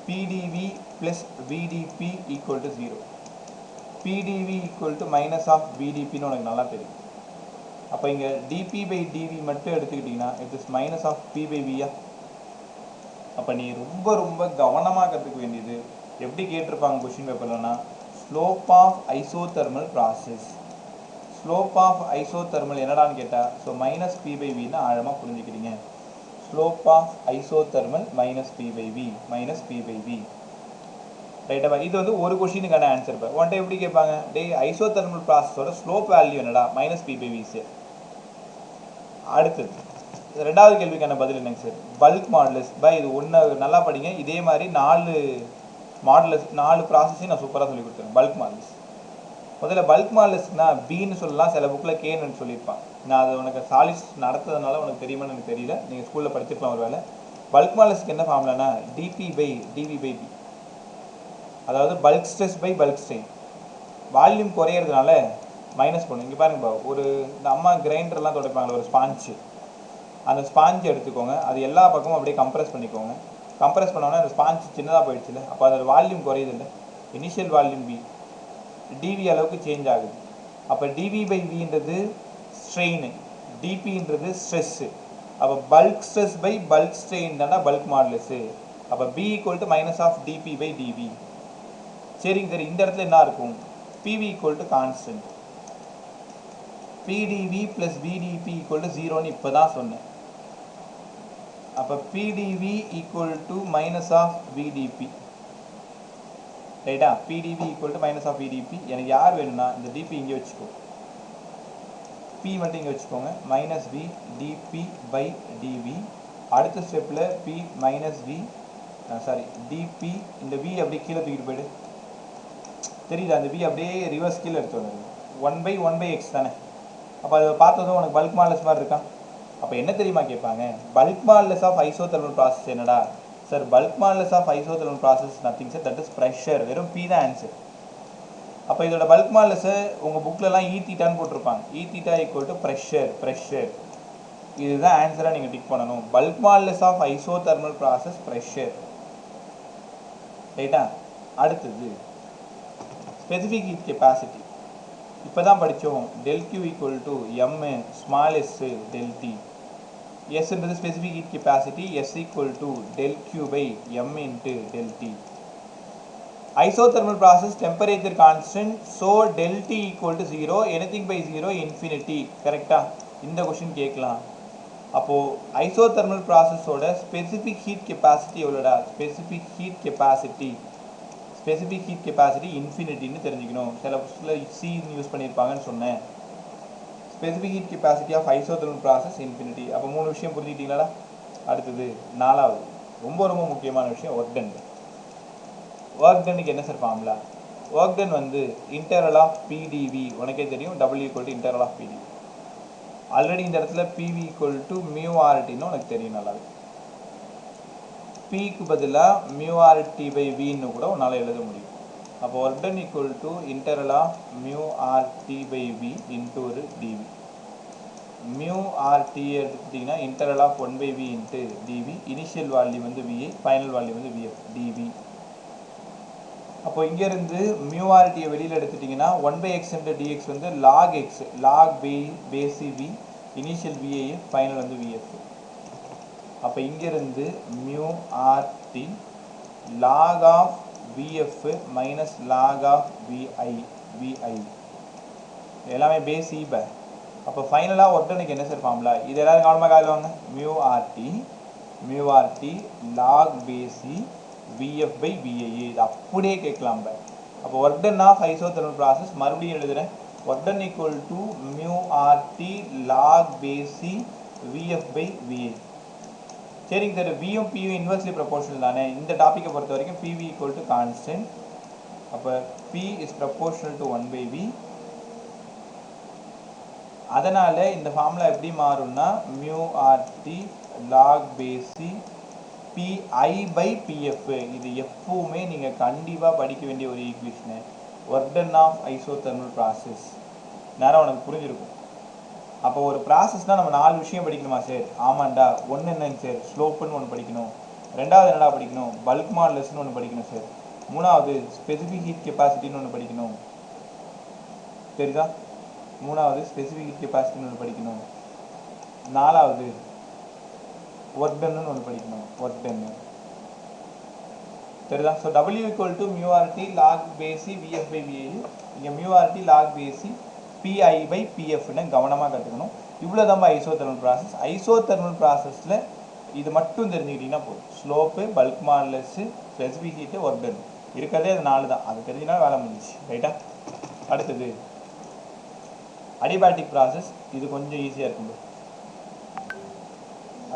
PdV plus VdP equal to 0. PdV equal to minus of VdPன்னு உனக்கு நல்லா தெரியும். அப்போ இங்கே dP by dV மட்டும் எடுத்துக்கிட்டிங்கன்னா it is minus of P by V. அப்போ நீ ரொம்ப ரொம்ப கவனமாக கற்றுக்க வேண்டியது, எப்படி கேட்டிருப்பாங்க கொஷின் பேப்பர்லன்னா, slope of isothermal process. Slope of isothermal என்னடான்னு கேட்டால், ஸோ மைனஸ் P by Vன்னு ஆழமாக புரிஞ்சுக்கிறீங்க. Slope of isothermal minus P by V, minus P by V. ரைட்டா? இது வந்து ஒரு கொஷினுக்கான ஆன்சர். இப்போ ஒன் டைம் எப்படி கேட்பாங்க, டே ஐசோதர்மல் ப்ராசஸோட ஸ்லோப் வேல்யூ என்னடா? Minus P by V sir. அடுத்தது ரெண்டாவது கேள்விக்கான பதில் என்னங்க சார்? Bulk modulus. இது ஒன்று நல்லா படிங்க. இதே மாதிரி 4 மாடுலஸ், 4 ப்ராசஸையும் நான் சூப்பராக சொல்லி கொடுத்துருக்கேன். பல்க் மாடுலஸ் முதல்ல பல்க் மாடுலஸ்னா பின்னு சொல்லலாம், சில புக்கில் கேன்னு சொல்லியிருப்பான். நான் அது உனக்கு சாலிஸ் நடத்ததுனால உனக்கு தெரியுமான்னு எனக்கு தெரியல, நீங்கள் ஸ்கூலில் படிச்சிருக்கலாம் ஒரு வேலை. பல்க் மாடுலஸ்க்கு என்ன ஃபார்முலானா dP by dV by B. அதாவது bulk stress by bulk strain. Volume குறையிறதுனால மைனஸ் பண்ணும். இங்கே பாருங்க, ஒரு இந்த அம்மா கிரைண்டர்லாம் துடைப்பாங்களே ஒரு ஸ்பாஞ்சு, அந்த ஸ்பாஞ்சு எடுத்துக்கோங்க, அது எல்லா பக்கமும் அப்படியே கம்ப்ரெஸ் பண்ணிக்கோங்க. கம்ப்ரெஸ் பண்ணோன்னா அந்த ஸ்பாஞ்சு சின்னதாக போயிடுச்சுல, அப்போ அதோட வால்யூம் குறையுது இல்லை. இனிஷியல் வால்யூம் V dV அளவுக்கு சேஞ்ச் ஆகுது. அப்போ dV by Vன்றது ஸ்ட்ரெயின், dPன்றது ஸ்ட்ரெஸ்ஸு. அப்போ bulk stress by bulk strain தானே பல்க் மாடுலஸு. அப்போ B equal to minus of dP by dV. சரிங்க சார். இந்த இடத்துல என்ன இருக்கும்? PV equal to constant. PdV plus VdP equal to 0ன்னு இப்போ தான் சொன்னேன். அப்போ PdV equal to minus of VdP. ரைட்டா? PdV equal to minus of VdP. எனக்கு யார் வேணும்னா இந்த DP இங்கே வச்சுக்கோ, P மட்டும் இங்கே வச்சுக்கோங்க. Minus V dP by dV. அடுத்த ஸ்டெப்பில் P minus V sorry dP, இந்த V அப்படியே கீழே தூக்கிட்டு போய்டு. தெரியுதா? அந்த V அப்படியே ரிவர்ஸ் கீழே எடுத்து வந்தது. 1/1/x தானே. அப்போ அதை பார்த்ததும் உனக்கு பல்க் மாடுலஸ் மாதிரி இருக்கா? அப்போ என்ன தெரியுமா கேட்பாங்க, bulk modulus of isothermal process என்னடா sir? Bulk modulus of isothermal process nothing sir, that is pressure. வெறும் P தான் ஆன்சர். அப்போ இதோட பல்க் மாடுலஸை உங்கள் புக்கிலலாம் ஈத்தீட்டான்னு போட்டிருப்பாங்க. E theta equal to pressure. இதுதான் ஆன்சராக நீங்கள் டிக் பண்ணணும். Bulk modulus of isothermal process pressure. ரைட்டா? அடுத்தது ஸ்பெசிஃபிக் ஹீட் கெப்பாசிட்டி. இப்போ தான் படித்தோம் del Q equal to m small s del T. Sன்றது specific heat capacity, S equal to del Q by m into del T. Isothermal process temperature constant, so del T equal to 0, anything by 0 infinity. கரெக்டா? இந்த question கேட்கலாம். அப்போ isothermal ப்ராசஸோட specific heat capacity எவ்வளோடா? Specific heat capacity இன்ஃபினிட்டின்னு தெரிஞ்சுக்கணும். சில C use பண்ணியிருப்பாங்கன்னு சொன்னேன். Specific heat capacity of isothermal process infinity. அப்போ 3 விஷயம் புரிஞ்சுக்கிட்டீங்களா? அடுத்தது 4வது ரொம்ப ரொம்ப முக்கியமான விஷயம் ஒர்க் டன். ஒர்க் டன்னுக்கு என்ன சார் ஃபார்முலா? ஒர்க் டன் வந்து இன்டெரல் ஆஃப் பிடிவி, உனக்கே தெரியும், W equal to integral of PdV. Already இந்த இடத்துல PV equal to mu RTன்னு உனக்கு தெரியும் நல்லாவே. Pக்கு பதிலாக mu RT by Vன்னு கூட உன்னால் எழுத முடியும். அப்போ work done equal to integral of mu RT by V into ஒரு dV. mu RT எடுத்துக்கிட்டிங்கன்னா integral of 1 by V into dV. Initial value வந்து VA, ஃபைனல் வேல்யூ வந்து VF dV. அப்போ இங்கேருந்து mu RTயை வெளியில் எடுத்துட்டிங்கன்னா 1/x into dx வந்து log x, log base V, initial VA, final வந்து VF. அப்போ இங்கேருந்து mu RT log of VF minus log of VI எல்லாமே பேஸ் E பை. அப்போ ஃபைனலாக ஒர்க் டனுக்கு என்ன சார் ஃபார்முலா? இது எல்லாரும் கவனமாக காலையில் வாங்க. mu RT log base E VF by VA. இது அப்படியே கேட்கலாம். அப்போ work done of isothermal process மறுபடியும் எழுதுகிறேன். Work done equal to mu RT log base E VF by VA. சரிங்க சார், வியும் பியும் இன்வெர்ஸ்லி ப்ரொபோர்ஷனல் தானே. இந்த டாப்பிக்கை பொறுத்த வரைக்கும் PV ஈக்குவல் டு கான்ஸ்டன்ட். அப்போ P is proportional to 1 by V. அதனால் இந்த ஃபார்முலா எப்படி மாறும்னா mu RT log base E PI by PF. இது எப்பவுமே நீங்கள் கண்டிப்பாக படிக்க வேண்டிய ஒரு equation. Work done of isothermal process நேரம் உனக்கு புரிஞ்சிருக்கும். அப்போ ஒரு ப்ராசஸ்னால் நம்ம 4 விஷயம் படிக்கணுமா சார்? ஆமாண்டா. ஒன்று என்னங்க சார்? ஸ்லோப்புன்னு ஒன்று படிக்கணும். ரெண்டாவது என்னடா படிக்கணும்? பல்க் மாடுலஸ்ன்னு ஒன்று படிக்கணும் சார். மூணாவது ஸ்பெசிஃபிக் ஹீட் கெப்பாசிட்டின்னு ஒன்று படிக்கணும். தெரியுதா? மூணாவது ஸ்பெசிஃபிக் ஹீட் கெப்பாசிட்டின்னு ஒன்று படிக்கணும். நாலாவது ஒர்க் டன்னு ஒன்று படிக்கணும். ஒர்க் டன்னு தெரியுதா? So W equal to mu RT log base VF by VA. இங்கே mu RT log base PI by PFன்னு கவனமாக கற்றுக்கணும். இவ்வளோ தான் ஐசோதர்மல் ப்ராசஸ். ஐசோதர்மல் ப்ராசஸில் இது மட்டும் தெரிஞ்சுக்கிட்டிங்கன்னா போதும். Slope, bulk modulus, specific heat, work done இருக்கிறதே அது 4 தான். அது தெரிஞ்சுனா வேலை முடிஞ்சிச்சு. ரைட்டா? அடுத்தது அடிபேட்டிக் ப்ராசஸ். இது கொஞ்சம் ஈஸியாக இருக்கும்.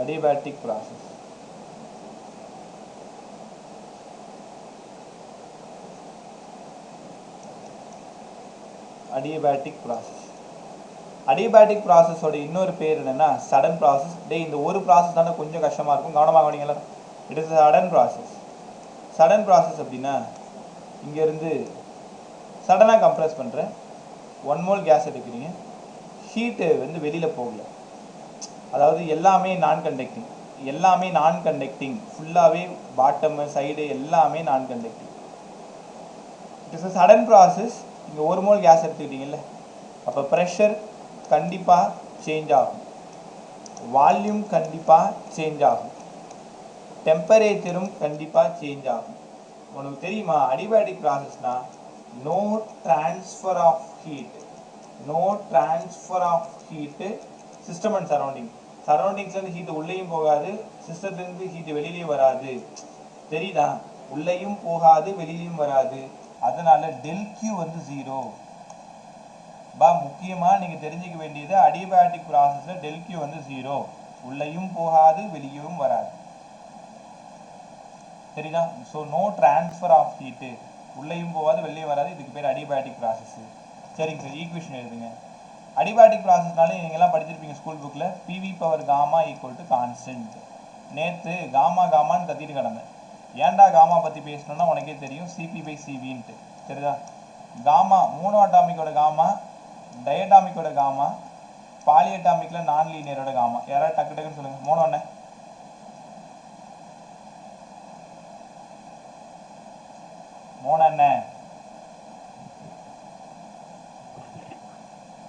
அடிபேட்டிக் ப்ராசஸ் அடிபேட்டிக் ப்ராசஸோட இன்னொரு பேர் என்னென்னா சடன் ப்ராசஸ். இந்த ஒரு ப்ராசஸ் தானே கொஞ்சம் கஷ்டமாக இருக்கும். கவனமாக கவனிங்களா? It is sudden process. Sudden process அப்படின்னா இங்கேருந்து சடனாக கம்ப்ரஸ் பண்ணுறேன். 1 mole கேஸ் எடுக்கிறீங்க. ஹீட்டு வந்து வெளியில் போகல. அதாவது எல்லாமே நான் கண்டக்டிங் ஃபுல்லாகவே பாட்டம் சைடு எல்லாமே நான் conducting. It is a sudden process. இங்கே 1 mole கேஸ் எடுத்துக்கிட்டீங்கல்ல, அப்போ ப்ரெஷர் கண்டிப்பாக சேஞ்ச் ஆகும், வால்யூம் கண்டிப்பாக சேஞ்ச் ஆகும், டெம்பரேச்சரும் கண்டிப்பாக சேஞ்ச் ஆகும். உனக்கு தெரியுமா அடிபேட்டிக் ப்ராசஸ்னால் no transfer of heat system and சரௌண்டிங்ஸ்லேருந்து ஹீட்டு உள்ளேயும் போகாது, சிஸ்டத்துலேருந்து ஹீட்டு வெளியிலையும் வராது. தெரியுதா? உள்ளேயும் போகாது, வெளியிலையும் வராது. அதனால் ΔQ வந்து 0. முக்கியமாக நீங்கள் தெரிஞ்சிக்க வேண்டியது அடிபேட்டிக் ப்ராசஸில் ΔQ வந்து 0. உள்ளேயும் போகாது, வெளியும் வராது. சரிதா? So no transfer of heat, உள்ளேயும் போகாது, வெளியும் வராது. இதுக்கு பேர் அடிபேட்டிக் ப்ராசஸ். சரிங்க சார், ஈக்குவேஷன் எழுதுங்க. அடிபேட்டிக் ப்ராசஸ்னாலே நீங்கள்லாம் படிச்சிருப்பீங்க ஸ்கூல் புக்கில். PV power gamma equal to constant. நேற்று காமான்னு கத்திட்டு கிடந்தேன். ஏன்டா காமா பற்றி பேசணுன்னா உனக்கே தெரியும், CP/CVன்ட்டு. சரிதா? காமா மோனோ அட்டாமிக்கோட காமா, டயட்டாமிக்கோட காமா, பாலியட்டாமிக்கில் நான் லீனியரோட காமா. யாராவது டக்குன்னு சொல்லுங்கள். மோனோ என்ன?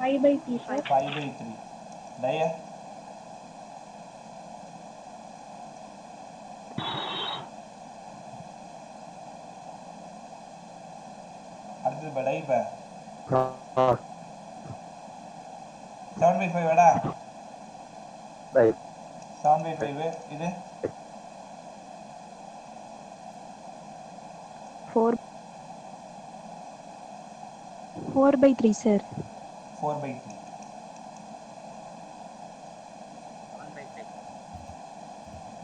5/3 sir. 5/3. Dia? அடுத்தது பை டை பை 7/5 எடா 7/5 இது 4/3 sir. 4/3.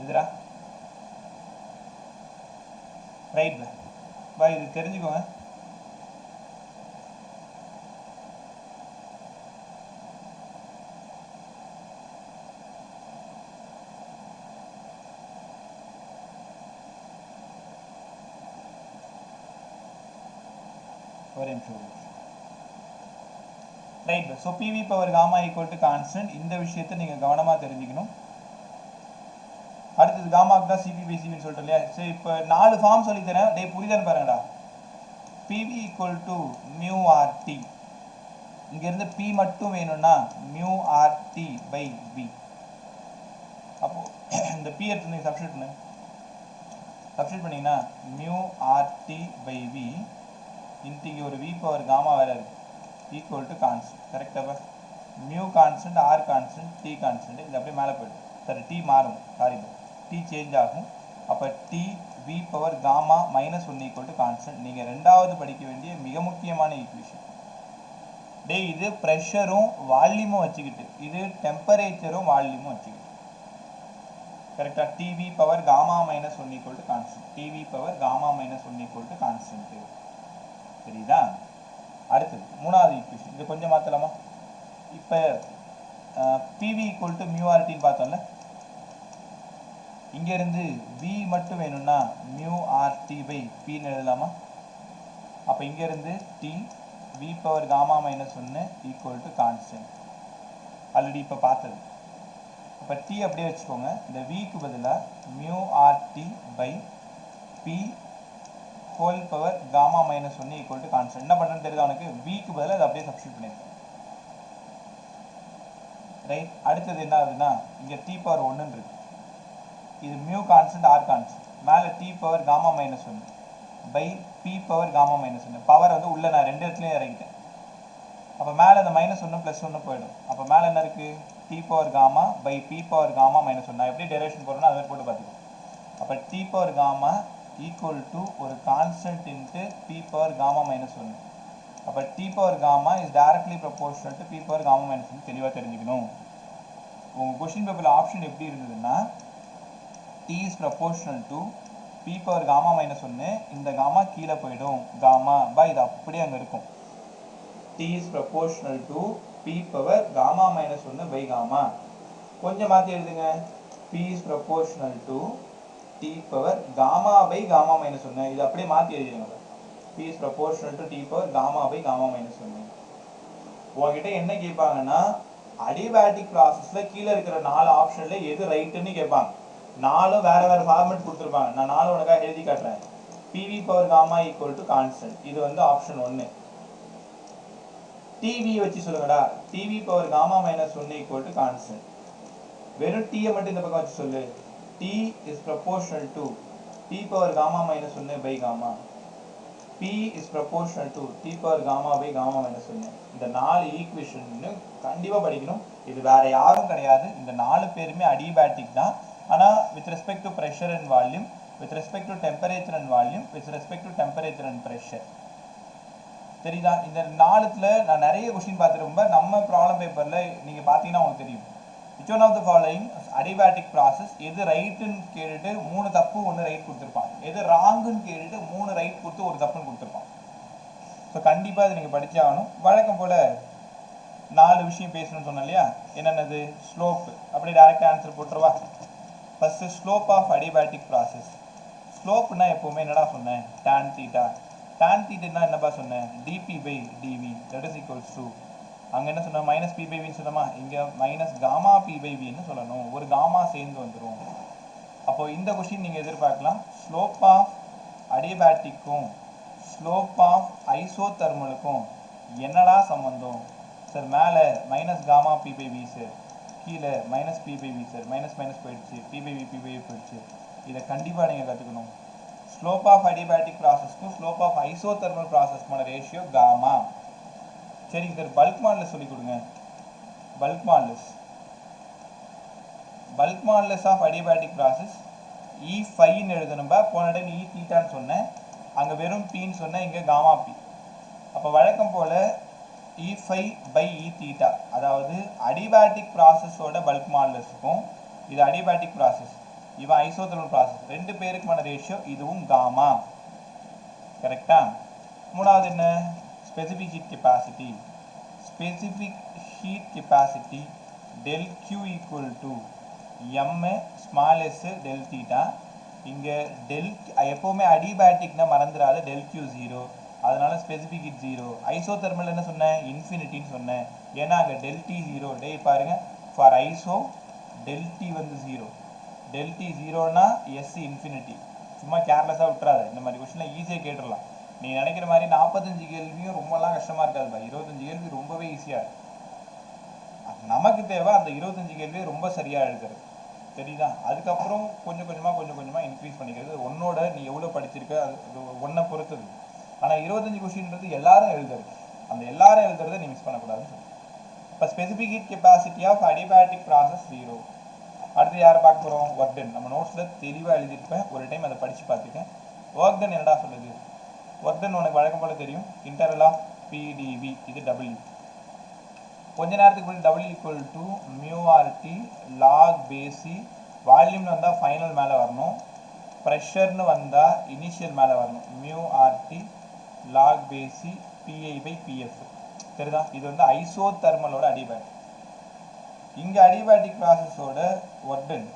இதுடா ரைட் பை இது தெரிஞ்சுக்கோங்க. ஒரு நிமிஷம் right. So PV power gamma equal to constant. இந்த விஷயத்தை நீங்கள் கவனமாக தெரிஞ்சுக்கணும். அடுத்தது காமாக்கு தான் சிபி பை சிபின்னு சொல்லிட்டு இல்லையா. சரி, இப்போ 4 ஃபார்ம் சொல்லித்தரேன். டே புரியுதான்னு பாருங்கடா. PV equal to mu RT. இங்கேருந்து பி மட்டும் வேணும்னா மியூ ஆர்டி பை பி. அப்போது இந்த பி எடுத்து நீங்கள் சப்ஸ்டியூட் பண்ணு. சப்ஸ்டியூட் பண்ணிங்கன்னா மியூ ஆர்டி பை வி இன்றைக்கி ஒரு வி பவர் காமா வேறு இருக்குது ஈக்குவல் டு கான்ஸ்டன்ட். கரெக்டாக mu constant, R constant, T constant. இது அப்படியே மேலே போய்டும். சரி, டி மாறும், சாரி டி சேஞ்ச் ஆகும். அப்போ T V power gamma -1 equal to constant. நீங்கள் ரெண்டாவது படிக்க வேண்டிய மிக முக்கியமான ஈக்குவேஷன். டே இது ப்ரெஷரும் வால்யூமும் வச்சுக்கிட்டு, இது டெம்பரேச்சரும் வால்யூமும் வச்சுக்கிட்டு. கரெக்டாக TV power gamma -1 equal to constant. TV power gamma -1 equal to constant. சரிதா? அடுத்தது மூணாவது ஈக்குவேஷன். இது கொஞ்சம் மாற்றலாமா? இப்போ பிவி ஈக்குவல் டு மியூ ஆர்டின்னு பார்த்தோம்ல. இங்கேருந்து வி மட்டும் வேணும்னா மியூ ஆர்டி பை பின்னு எழுதலாமா? அப்போ இங்கேருந்து T V power gamma -1 equal to constant. Already இப்போ பார்த்தது. இப்போ டி அப்படியே வச்சுக்கோங்க. இந்த விக்கு பதிலாக mu RT by P whole power gamma -1 equal to constant. என்ன பண்ணுறேன்னு தெரியுது அவனுக்கு? விக்கு பதிலாக அதை அப்படியே சப்ஸ்டியூட் பண்ணியிருக்கேன். ரைட். அடுத்தது என்ன ஆகுதுன்னா, இங்கே டி பவர் 1 இருக்கு. இது மியூ கான்ஸ்டன்ட், ஆர் கான்ஸ்டன்ட். மேலே T power gamma -1 by P power gamma -1. Power வந்து உள்ள நான் ரெண்டு இடத்துலையும் இறக்கிட்டேன். அப்போ மேலே அந்த -1 +1 போயிடும். அப்போ மேலே என்ன இருக்குது? T power gamma by P power gamma -1. நான் எப்படி டெரிவேஷன் போடுறேன்னா அதை போட்டு பார்த்துக்கோ. அப்போ T power gamma equal to ஒரு constant into P power gamma -1. அப்போ T power gamma is directly proportional to P power gamma -1. தெளிவாக தெரிஞ்சுக்கணும். உங்கள் கொஷின் பேப்பரில் ஆப்ஷன் எப்படி இருந்ததுன்னா T is proportional to P power gamma -1. இந்த காமா கீழே போயிடும். காமா பை இது அப்படியே அங்கே இருக்கும். T is proportional to P power gamma -1 by gamma. கொஞ்சம் மாற்றி எழுதுங்க. P is proportional to T power gamma by gamma -1. இது அப்படியே மாற்றி எழுதிடுங்க. P is proportional to T power gamma by gamma -1. உங்ககிட்ட என்ன கேட்பாங்கன்னா, அடிபேட்டிக் ப்ராசஸில் கீழே இருக்கிற 4 ஆப்ஷனில் எது ரைட்டுன்னு கேட்பாங்க. 4 வேறு வேறு ஃபார்மேட் கொடுத்துருப்பாங்க. நான் 4 உனக்காக எழுதி காட்டுறேன். PV power gamma equal to constant. இது வந்து ஆப்ஷன் 1. டிவி வச்சு சொல்லுங்கடா. TV power gamma -1 equal to constant. வெறும் டீயை மட்டும் இந்த பக்கம் வச்சு சொல்லு. T is proportional to T power gamma -1 by gamma. P is proportional to T power gamma by gamma -1. இந்த 4 ஈக்குவேஷன் கண்டிப்பாக படிக்கணும். இது வேற யாரும் கிடையாது. இந்த 4 பேருமே அடிபேட்டிக் தான். ஆனால் with respect to pressure and volume, with respect to temperature and volume, with respect to temperature and pressure. சரிதா? இந்த 4த்துல நான் நிறைய கொஸ்டின் பார்த்துருப்பேன். நம்ம ப்ராப்ளம் பேப்பரில் நீங்கள் பார்த்தீங்கன்னா உங்களுக்கு தெரியும். Which one of the following adiabatic process, எது ரைட்டுன்னு கேட்டுட்டு 3 தப்பு 1 ரைட் கொடுத்துருப்பான். எது ராங்குன்னு கேட்டுட்டு 3 ரைட் கொடுத்து 1 தப்புன்னு கொடுத்துருப்பான். ஸோ கண்டிப்பாக இது நீங்கள் படித்தே ஆகணும். வழக்கம் போல் 4 விஷயம் பேசணும்னு சொன்னேன் இல்லையா? என்னென்னது? ஸ்லோப்பு. அப்படியே டேரெக்டாக ஆன்சர் போட்டுருவா. First slope of adiabatic process. ஸ்லோப்புனா எப்போவுமே என்னடா சொன்னேன்? tan θ. tan θன்னா என்னப்பா சொன்னேன்? dp by dv that is equals to, அங்கே என்ன சொன்னேன்? -p by vன்னு சொன்னோமா? இங்கே -gamma p by vன்னு சொல்லணும். ஒரு காமா சேர்ந்து வந்துடும். அப்போ இந்த கொஸ்டின் நீங்கள் எதிர்பார்க்கலாம். ஸ்லோப் ஆஃப் அடிபேட்டிக்கும் ஸ்லோப் ஆஃப் ஐசோதெர்மலுக்கும் என்னடா சம்பந்தம்? சார் மேலே minus gamma P by V sir, கீழே minus P by V sir, minus minus போயிடுச்சு, பி பை வி போயிடுச்சு. இதை கண்டிப்பாக நீங்கள் கற்றுக்கணும். ஸ்லோப் ஆஃப் அடிபேட்டிக் ப்ராசஸ்க்கும் ஸ்லோப் ஆஃப் ஐசோதெர்மல் ப்ராசஸ்க்கான ரேஷியோ காமா. சரிங்க சார், பல்க் மாடலஸ் சொல்லிக் கொடுங்க. Bulk modulus of adiabatic process E5ன்னு எழுதணும்பா. போன டைம் E தீட்டான்னு சொன்னேன், அங்கே வெறும் பின்னு சொன்னேன், இங்கே காமா பி. அப்போ வழக்கம் போல் E5 பை E தீட்டா, அதாவது அடிபேட்டிக் ப்ராசஸோட பல்க் மாடலஸுக்கும் இது அடிபேட்டிக் ப்ராசஸ், இவன் ஐசோதெர்மல் ப்ராசஸ், ரெண்டு பேருக்குமான ரேஷியோ இதுவும் காமா. கரெக்டா? மூணாவது என்ன? Specific heat capacity. Specific heat capacity del Q equal to m small s del theta. இங்கே del எப்போவுமே அடிபேட்டிக்னா மறந்துடாத del Q 0, அதனால ஸ்பெசிஃபிக் ஹீட் 0. ஐசோதெர்மல் என்ன சொன்னேன்? இன்ஃபினிட்டின்னு சொன்னேன், ஏன்னா அங்கே del T 0. டே பாருங்க, ஃபார் ஐசோ del T வந்து 0, del T 0னா S இன்ஃபினிட்டி. சும்மா கேர்லெஸ்ஸாக விட்டுறாத, இந்த மாதிரி கொஸ்டினில் ஈஸியாக கேட்டுடலாம். நீ நினைக்கிற மாதிரி 45 கேள்வியும் ரொம்பலாம் கஷ்டமாக இருக்காதுப்பா. 25 கேள்வி ரொம்பவே ஈஸியாக இருக்கும். நமக்கு தேவை அந்த 25 கேள்வியை ரொம்ப சரியாக எழுதுறது, சரிதா? அதுக்கப்புறம் கொஞ்சம் கொஞ்சமாக இன்க்ரீஸ் பண்ணிக்கிறது. ஒன்னோட நீ எவ்வளோ படிச்சிருக்க அது ஒன்றை பொறுத்தது. ஆனால் 25 கொஸ்டின்றது எல்லாரும் எழுதுறது, அந்த எல்லாரும் எழுதுறதை நீ மிஸ் பண்ணக்கூடாதுன்னு சொல்லி. இப்போ specific heat capacity of adiabatic process 0. அடுத்து யாரை பார்க்க போகிறோம்? Work done. நம்ம நோட்ஸில் தெளிவாக எழுதியிருப்பேன், ஒரு டைம் அதை படித்து பார்த்துக்கேன். ஒர்க் டன் என்னடா சொல்லுது? ஒர்க் டன் உனக்கு வழக்கம் போல தெரியும், இன்டர்வல் ஆஃப் PdV, இது W. கொஞ்ச நேரத்துக்கு முன்னாடி W equal to mu RT log base C. வால்யூம்னு வந்தால் ஃபைனல் மேலே வரணும், ப்ரெஷர்னு வந்தால் இனிஷியல் மேலே வரணும். mu RT log base C PI by PF. சரிதா? இது வந்து ஐசோதெர்மலோட அடிபேட்டிக். இங்கே அடிபேட்டிக் ப்ராசஸோட ஒர்க் டன்.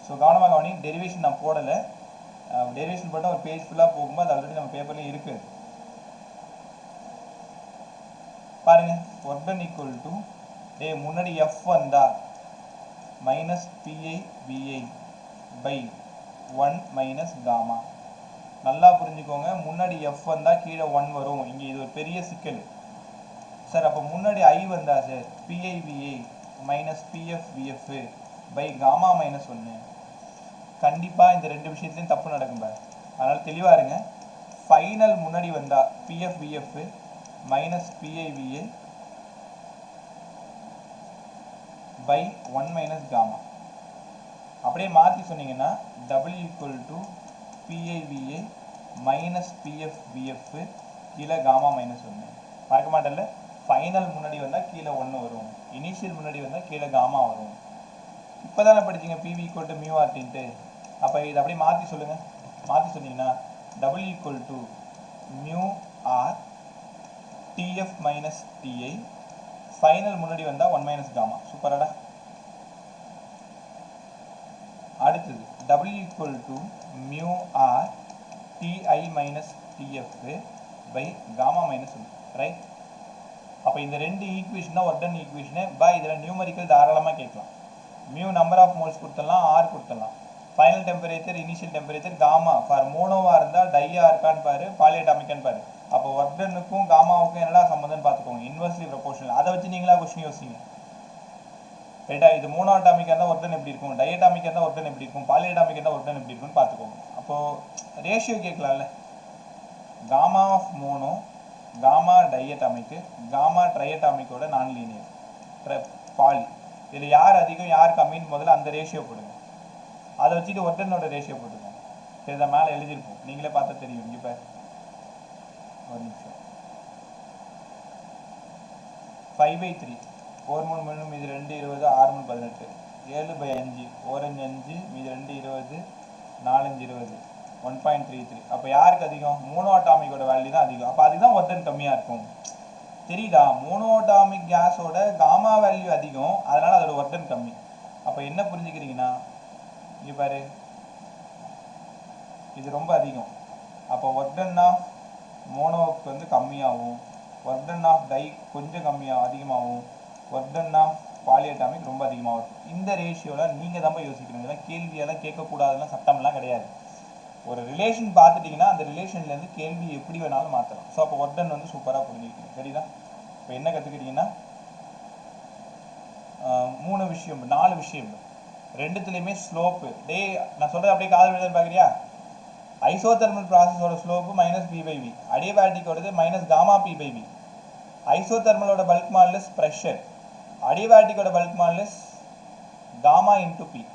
ஸோ கவனமாக கவனி, டெரிவேஷன் நான் போடலை. டெரிவேஷன் போட்டால் ஒரு பேஜ் ஃபுல்லாக போகும்போது அது ஆல்ரெடி நம்ம பேப்பர்லேயும் இருக்குது. பாருங்க, ஒர்க் டன் ஈக்குவல் டு முன்னாடி F வந்தா minus PI VI by 1 minus gamma. நல்லா புரிஞ்சுக்கோங்க, முன்னாடி F வந்தா கீழே 1 வரும். இங்கே இது ஒரு பெரிய சிக்கல் சார். அப்போ முன்னாடி I வந்தா sir PI VI minus PF VF by gamma minus 1. கண்டிப்பாக இந்த ரெண்டு விஷயத்துலையும் தப்பு நடக்கும் பாரு, அதனால் தெளிவாக இருங்க. ஃபைனல் முன்னாடி வந்தா PF VF minus PI VI by 1 minus gamma. அப்படியே மாற்றி சொன்னீங்கன்னா W equal to PI VI minus PF VF கீழே காமா மைனஸ் 1. மறக்க மாட்டேன்ல, ஃபைனல் முன்னாடி வந்தால் கீழே 1 வரும், இனிஷியல் முன்னாடி வந்தால் கீழே காமா வரும். இப்போ தானே படிச்சிங்க PV ஈக்குவல் டு மியூ ஆர்டின்ட்டு. அப்போ இதை அப்படியே மாற்றி சொல்லுங்கள். மாற்றி சொன்னீங்கன்னா W equal to mu R TF minus TI, final முன்னாடி வந்தால் 1 மைனஸ் காமா. சூப்பராடா. அடுத்தது W equal to mu R TI minus TF by gamma minus 1. Right? அப்போ இந்த ரெண்டு ஈக்குவேஷன் தான் ஒர்க் டன் ஈக்குவேஷனு. பை இதில் நியூமரிக்கல் தாராளமாக கேட்கலாம். மியூ நம்பர் ஆஃப் மோல்ஸ் கொடுத்துடலாம், ஆர் கொடுத்துடலாம். Final temperature, initial temperature, gamma. For மோனோவாக இருந்தால் டையாக இருக்கான்னு பாரு, பாலியட்டாமிக்கான்னு பாரு. அப்போ ஒர்க் டன்னுக்கும் காமாவுக்கும் என்னடா சம்மந்தம்னு பார்த்துக்கோங்க, இன்வெர்ஸ்லி ப்ரொபோர்ஷனல். அதை வச்சு நீங்களா கொஸ்டின் யோசிங்க. ரைட்டா? இது மோனோஅட்டாமிக்காக இருந்தால் ஒர்க் டன் எப்படி இருக்கும், டையட்டாமிக்காக இருந்தால் ஒர்க் டன் எப்படி இருக்கும், பாலியட்டாமிக்காக இருந்தால் ஒர்க் டன் எப்படி இருக்கும்னு பார்த்துக்கோங்க. அப்போது ரேஷியோ கேட்கலாம்ல, காமா ஆஃப் மோனோ, காமா டையட்டாமிக்கு, காமா ட்ரையட்டாமிக்கோட நான் லீனியர் பாலி, இதில் யார் அதிகம் யார் கம்மின்னு முதல்ல அந்த ரேஷியோ போடுங்க. அதை வச்சுட்டு ஒர்க் டன்னோட ரேஷியோ போட்டுக்கோங்க. சரி, இதை மேலே எழுதியிருப்போம், நீங்களே பார்த்தா தெரியும். இங்கே பாரு, ஒரு நிமிஷம். 5/3, 4 3 3 மீது 2 20, 6 3 18, 7/5, 4 5 5 மீது 2 20, 4 5 20, 1.33. அப்போ யாருக்கு அதிகம்? மோனோஅட்டாமிக்கோட வேல்யூ தான் அதிகம். அப்போ அதுதான் ஒர்க் டன் கம்மியாக இருக்கும். தெரியுதா? மோனோஅட்டாமிக் கேஸோட காமா வேல்யூ அதிகம், அதனால அதோட ஒர்க் டன் கம்மி. அப்போ என்ன புரிஞ்சுக்கிறீங்கன்னா, இங்கே பாரு, இது ரொம்ப அதிகம். அப்போ ஒர்க் டன் ஆஃப் மோனோவுக்கு வந்து கம்மியாகவும், ஒர்க் டன் ஆஃப் டை கொஞ்சம் கம்மியாக அதிகமாகவும், ஒர்க் டன் ஆஃப் பாலியட்டாமிக் ரொம்ப அதிகமாகும். இந்த ரேஷியோவில் நீங்கள் தான் போய் யோசிக்கணும். இதெல்லாம் கேள்வியெல்லாம் கேட்கக்கூடாதுலாம் சட்டம்லாம் கிடையாது. ஒரு ரிலேஷன் பார்த்துட்டிங்கன்னா அந்த ரிலேஷன்லேருந்து கேள்வி எப்படி வேணாலும் மாற்றலாம். ஸோ அப்போ ஒர்க் டன் வந்து சூப்பராக புரிஞ்சுக்கணும். சரிதா? இப்போ என்ன கற்றுக்கிட்டீங்கன்னா 3 விஷயம் 4 விஷயம் ரெண்டுத்துலேயுமே ஸ்லோப்பு. டே நான் சொல்கிறது அப்படியே காதல் விழுதுன்னு பார்க்குறியா? ஐசோதெர்மல் ப்ராசஸோட ஸ்லோப்பு -p/v, அடியபேட்டிக்கோடது -γ/p/v. ஐசோதெர்மலோட பல்க் மாடுலஸ் ப்ரெஷர், அடியபேட்டிக்கோட பல்க் மாடுலஸ் γ/p.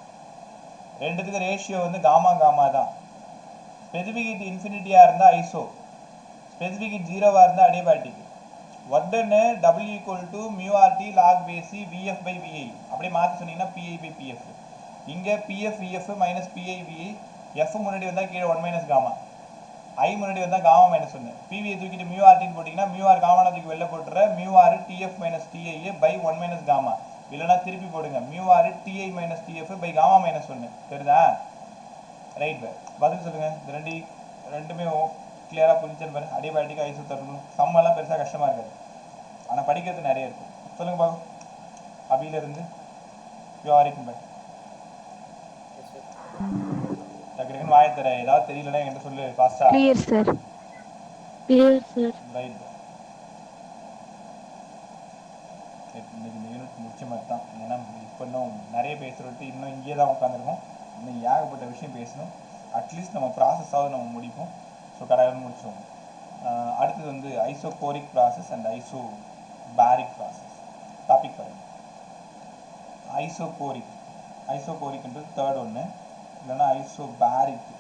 ரெண்டுத்துக்கு ரேஷியோ வந்து காமா தான். ஸ்பெசிஃபிக் ஹீட் இன்ஃபினிட்டியாக இருந்தால் ஐசோ, ஸ்பெசிஃபிக் ஹீட் 0வாக இருந்தால் adiabatic. Work done W = μRT log base VF/VI. அப்படியே மாற்றி சொன்னீங்கன்னா PI/PF. இங்கே PF VF - PI/VI. F முன்னாடி வந்தால் கீழே 1 - காமா, I முன்னாடி வந்தால் காமா -1. PV தூக்கிட்டு μRTன்னு போட்டிங்கன்னா μR காமான தூக்கி வெளில போட்டுற μR TF - TI/1 - காமா. இல்லைனா திருப்பி போடுங்க μR TI - TF/γ-1. தெரியுதா? ரைட். பதில் சொல்லுங்கள். இந்த ரெண்டுமே கிளியராக புரிஞ்சுன்னு பாரு. அடிபயாட்டிக் ஐசோதெர்மல் சம்மெல்லாம் பெருசாக கஷ்டமாக இருக்காது, ஆனால் படிக்கிறது நிறைய இருக்கும். சொல்லுங்கள் பாருங்க. அபியிலிருந்து யூஆரிக்கும் பாய். டக்குன்னு வாயை தர, ஏதாவது தெரியலன்னா என்கிட்ட சொல்லு ஃபாஸ்ட்டாக. Clear sir. Clear sir. Right. இன்னைக்கு இந்த யூனிட் முடிச்ச மாதிரி தான். ஏன்னா இப்போ இன்னும் நிறைய பேசுகிறதுக்கு இன்னும் இங்கே தான் உட்காந்துருக்கோம். இன்னும் ஏகப்பட்ட விஷயம் பேசணும். அட்லீஸ்ட் நம்ம ப்ராசஸாவது நம்ம முடிப்போம். ஸோ கரெக்டாக முடிச்சிடுவோம். அடுத்தது வந்து isochoric process and isobaric process. Topic பாருங்கள். ஐசோகோரிக்ன்றது தேர்ட் ஒன்று, இல்லைன்னா ஐசோபாரிக்.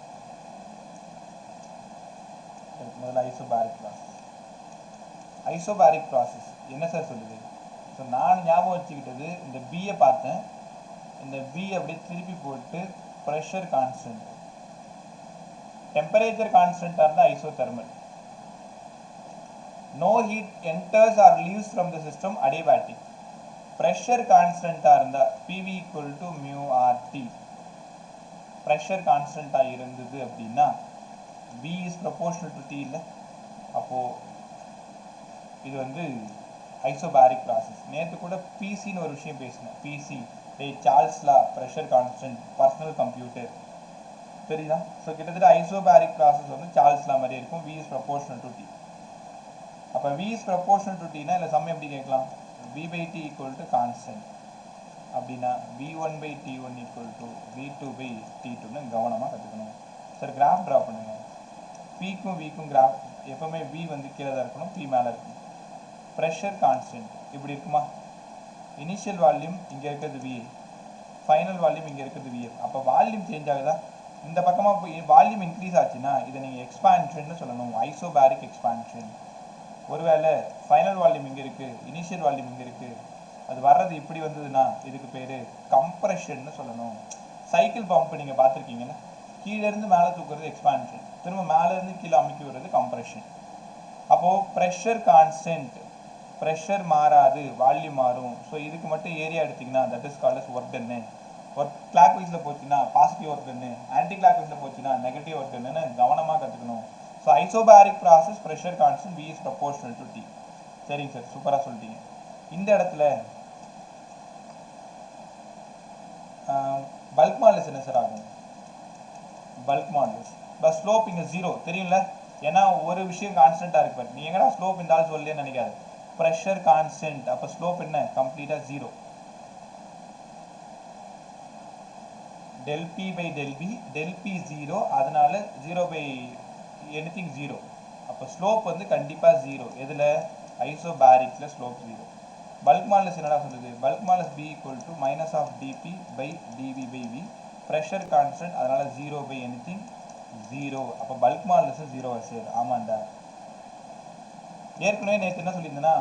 முதல்ல ஐசோபாரிக் ப்ராசஸ். ஐசோபாரிக் ப்ராசஸ் என்ன சார் சொல்லுது? ஸோ நான் ஞாபகம் வச்சுக்கிட்டது இந்த பியை பார்த்தேன், இந்த பி அப்படியே திருப்பி போட்டு ப்ரெஷர் கான்ஸ்டன்ட், டெம்பரேச்சர் கான்ஸ்டன்ட்டாக இருந்தால் isothermal, no heat enters or leaves from the system adiabatic. pressure constant இருந்தா PV = μRT. pressure constant இருந்தது அப்படின்னா V is proportional to T இல்லை? அப்போது இது வந்து ஐசோபாரிக் ப்ராசஸ். நேற்று கூட பிசின்னு ஒரு விஷயம் பேசினேன். PC Charles law pressure constant personal computer தெரியுதா? ஸோ கிட்டத்தட்ட ஐசோபாரிக் ப்ராசஸ் வந்து சார்ல்ஸ் லா மாதிரி இருக்கும். V is proportional to T. அப்போ V is proportional to T னா இல்லை சம் எப்படி கேட்கலாம்? V/T = கான்ஸ்டன்ட் அப்படின்னா V1/T1 = V2/T2ன்னு கவனமாக கற்றுக்கணும். சார் கிராஃப் ட்ரா பண்ணுங்க. Pக்கும் Vக்கும் கிராஃப் எப்போவுமே V வந்து கீழே தான் இருக்கணும், P மேலே இருக்கணும். ப்ரெஷர் கான்ஸ்டன்ட் இப்படி இருக்குமா? இனிஷியல் வால்யூம் இங்கே இருக்கிறது VA, ஃபைனல் வால்யூம் இங்கே இருக்கிறது VF. அப்போ வால்யூம் சேஞ்ச் ஆகுதா? இந்த பக்கமாக போய் வால்யூம் இன்க்ரீஸ் ஆச்சுன்னா இதை நீங்கள் எக்ஸ்பான்ஷன்னு சொல்லணும், ஐசோபாரிக் எக்ஸ்பான்ஷன். ஒருவேளை ஃபைனல் வால்யூம் இங்கே இருக்குது, இனிஷியல் வால்யூம் இங்கே இருக்குது, அது வர்றது இப்படி வந்ததுன்னா இதுக்கு பேர் கம்ப்ரெஷன்னு சொல்லணும். சைக்கிள் பம்ப் நீங்கள் பார்த்துருக்கீங்களா? கீழேருந்து மேலே தூக்குறது எக்ஸ்பான்ஷன், திரும்ப மேலேருந்து கீழே அமைக்கி விடுறது கம்ப்ரெஷன். அப்போது ப்ரெஷர் கான்ஸ்டன்ட், ப்ரெஷர் மாறாது, வால்யூம் மாறும். ஸோ இதுக்கு மட்டும் ஏரியா எடுத்திங்கன்னா that is called as work டன்னு. ஒர்க் கிளாக் வைஸில் போச்சுன்னா பாசிட்டிவ் ஒர்க் டன்னு, ஆன்டி கிளாக் வைஸில் போச்சுன்னா நெகட்டிவ் ஒர்க் டன்னு கவனமாக கற்றுக்கணும். So isobaric process pressure constant V is proportional to T. சரிங்க சார், சூப்பராக சொல்லிட்டீங்க. இந்த இடத்துல பல்க் மாடுலஸ் என்ன சார் ஆகும்? பல்க் மாடுலஸ் பஸ் ஸ்லோப் இங்கே 0 தெரியும்ல, ஏன்னா ஒரு விஷயம் கான்ஸ்டன்ட்டாக இருக்கு. நீ எங்கடா ஸ்லோப் இந்த ஆள் சொல்லலைன்னு நினைக்காது. ப்ரெஷர் கான்ஸ்டன்ட், அப்போ ஸ்லோப் என்ன? கம்ப்ளீட்டாக 0. ΔP/ΔV, ΔP 0, அதனால 0/anything 0. அப்போ ஸ்லோப் வந்து கண்டிப்பாக 0. எதில்? ஐசோபாரிக்கில் ஸ்லோப் 0. பல்க் மாடுலஸ் என்னடா சொல்லுது? Bulk modulus B = -dP/dV/V. Pressure constant, அதனால 0/anything 0. அப்போ பல்க் மாடுலஸ் 0 சார். ஆமாண்டா. ஏற்கனவே நேற்று என்ன சொல்லியிருந்தேன்னா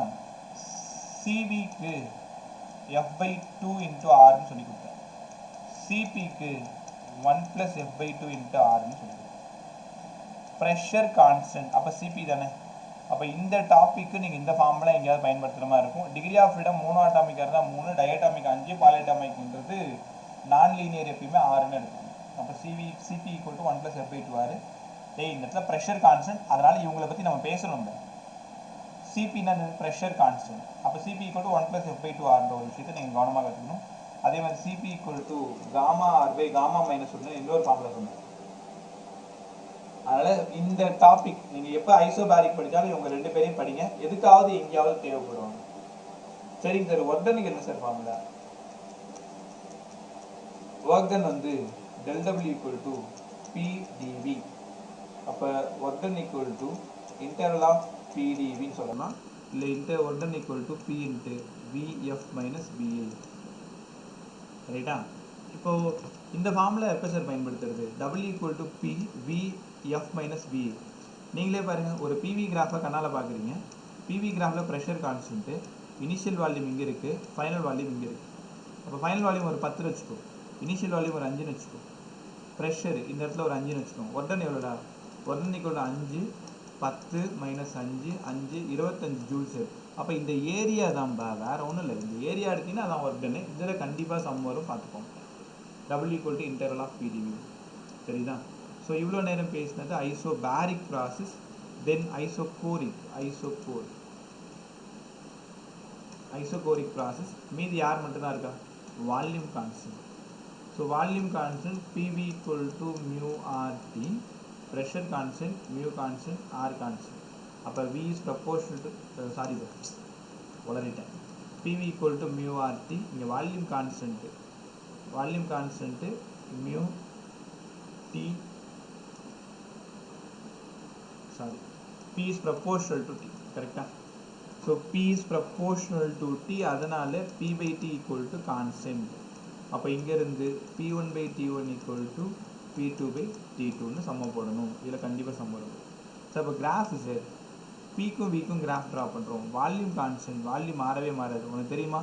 சிவிக்கு F/2 × Rன்னு சொல்லி கொடுத்தேன், சிபிக்கு 1 + F/2 × Rன்னு சொல்லி கொடுத்தேன். ப்ரெஷர் கான்ஸ்டன்ட் அப்போ சிபி தானே. அப்போ இந்த டாப்பிக்கு நீங்கள் இந்த ஃபார்ம்லாம் எங்கேயாவது பயன்படுத்துகிற மாதிரி இருக்கும். டிகிரி ஆஃப் ஃப்ரீடம் 3 ஆட்டாமிக்காக இருந்தால் 3, டயட்டாமிக் 5, பாலிட்டாமிக்ன்றது நான் லீனியர் எப்பயுமே 6ன்னு எடுத்துக்கணும். அப்போ சிபி = 1 + F/2 R. இந்த இடத்துல ப்ரெஷர் கான்ஸ்டன்ட், அதனால் இவங்களை பற்றி நம்ம பேசணும். சிபின்னா ப்ரெஷர் கான்ஸ்டன்ட். அப்போ சிபி = 1 + F/2 Rன்ற ஒரு விஷயத்தை நீங்கள் கவனமாக கற்றுக்கணும். அதே மாதிரி சிபி = γR/γ-1 இன்னொரு ஃபார்முலா சொன்னேன். அதனால் இந்த டாபிக் நீங்கள் எப்போ ஐசோபாரிக் படித்தாலும் இவங்க 2 பேரையும் படிங்க, எதுக்காவது எங்கேயாவது தேவைப்படுவாங்க. சரிங்க சார், ஒர்க் டன்னுக்கு என்ன சார் ஃபார்முலா? ஒர்க் டன் வந்து del W equal to PdV. அப்போ work done equal to interval of PdVன்னு சொல்லலாம், இல்லை work done equal to P into VF minus VA. ரைட்டா? இப்போ இந்த ஃபார்முலா எப்போ சார் பயன்படுத்துறது? W equal to P VF minus VA. நீங்களே பாருங்கள், ஒரு PV கிராஃபை கண்ணால் பார்க்குறீங்க. PV கிராஃபில் ப்ரெஷர் கான்ஸ்டன்ட்டு, இனிஷியல் வால்யூம் இங்கே இருக்குது, ஃபைனல் வால்யூம் இங்கே இருக்குது. அப்போ ஃபைனல் வால்யூம் ஒரு 10 வச்சுக்கோ, இனிஷியல் வால்யூம் ஒரு 5 வச்சுக்கோ, ப்ரெஷர் இந்த இடத்துல ஒரு 5 வச்சுக்கோ. ஒர்க் டன் எவ்வளோடா? Work done equal to 5 10 minus 5 5 25 joule sir. அப்போ இந்த ஏரியா தான்பா, வேறு ஒன்றும் இல்லை. இந்த ஏரியா எடுத்தீங்கன்னா அதான் ஒர்க் டன்னு. இதில் கண்டிப்பாக சம் வரும், பார்த்துக்கோங்க. W equal to integral of PdV. சரிதா? ஸோ இவ்வளோ நேரம் பேசினது isobaric process, then isochoric process. மீதி யார் மட்டும்தான் இருக்கா? Volume constant. So volume constant PV equal to mu RT, pressure constant mu constant R constant. அப்போ V is proportional to உளறிட்டேன். PV equal to mu RT, இங்கே volume constant mu T, P is proportional to T, கரெக்டா? So P is proportional to T, அதனால் P by T equal to constant. அப்போ இங்கேருந்து P1 by T1 equal to P2 by T2ன்னு சம்ம போடணும். இதில் கண்டிப்பாக சம்ம வரும். ஸோ இப்போ கிராஃப் சார், Pக்கும் Vக்கும் கிராஃப் ட்ரா பண்ணுறோம். வால்யூம் கான்ஸ்டன்ட், வால்யூம் மாறவே மாறாது. உனக்கு தெரியுமா,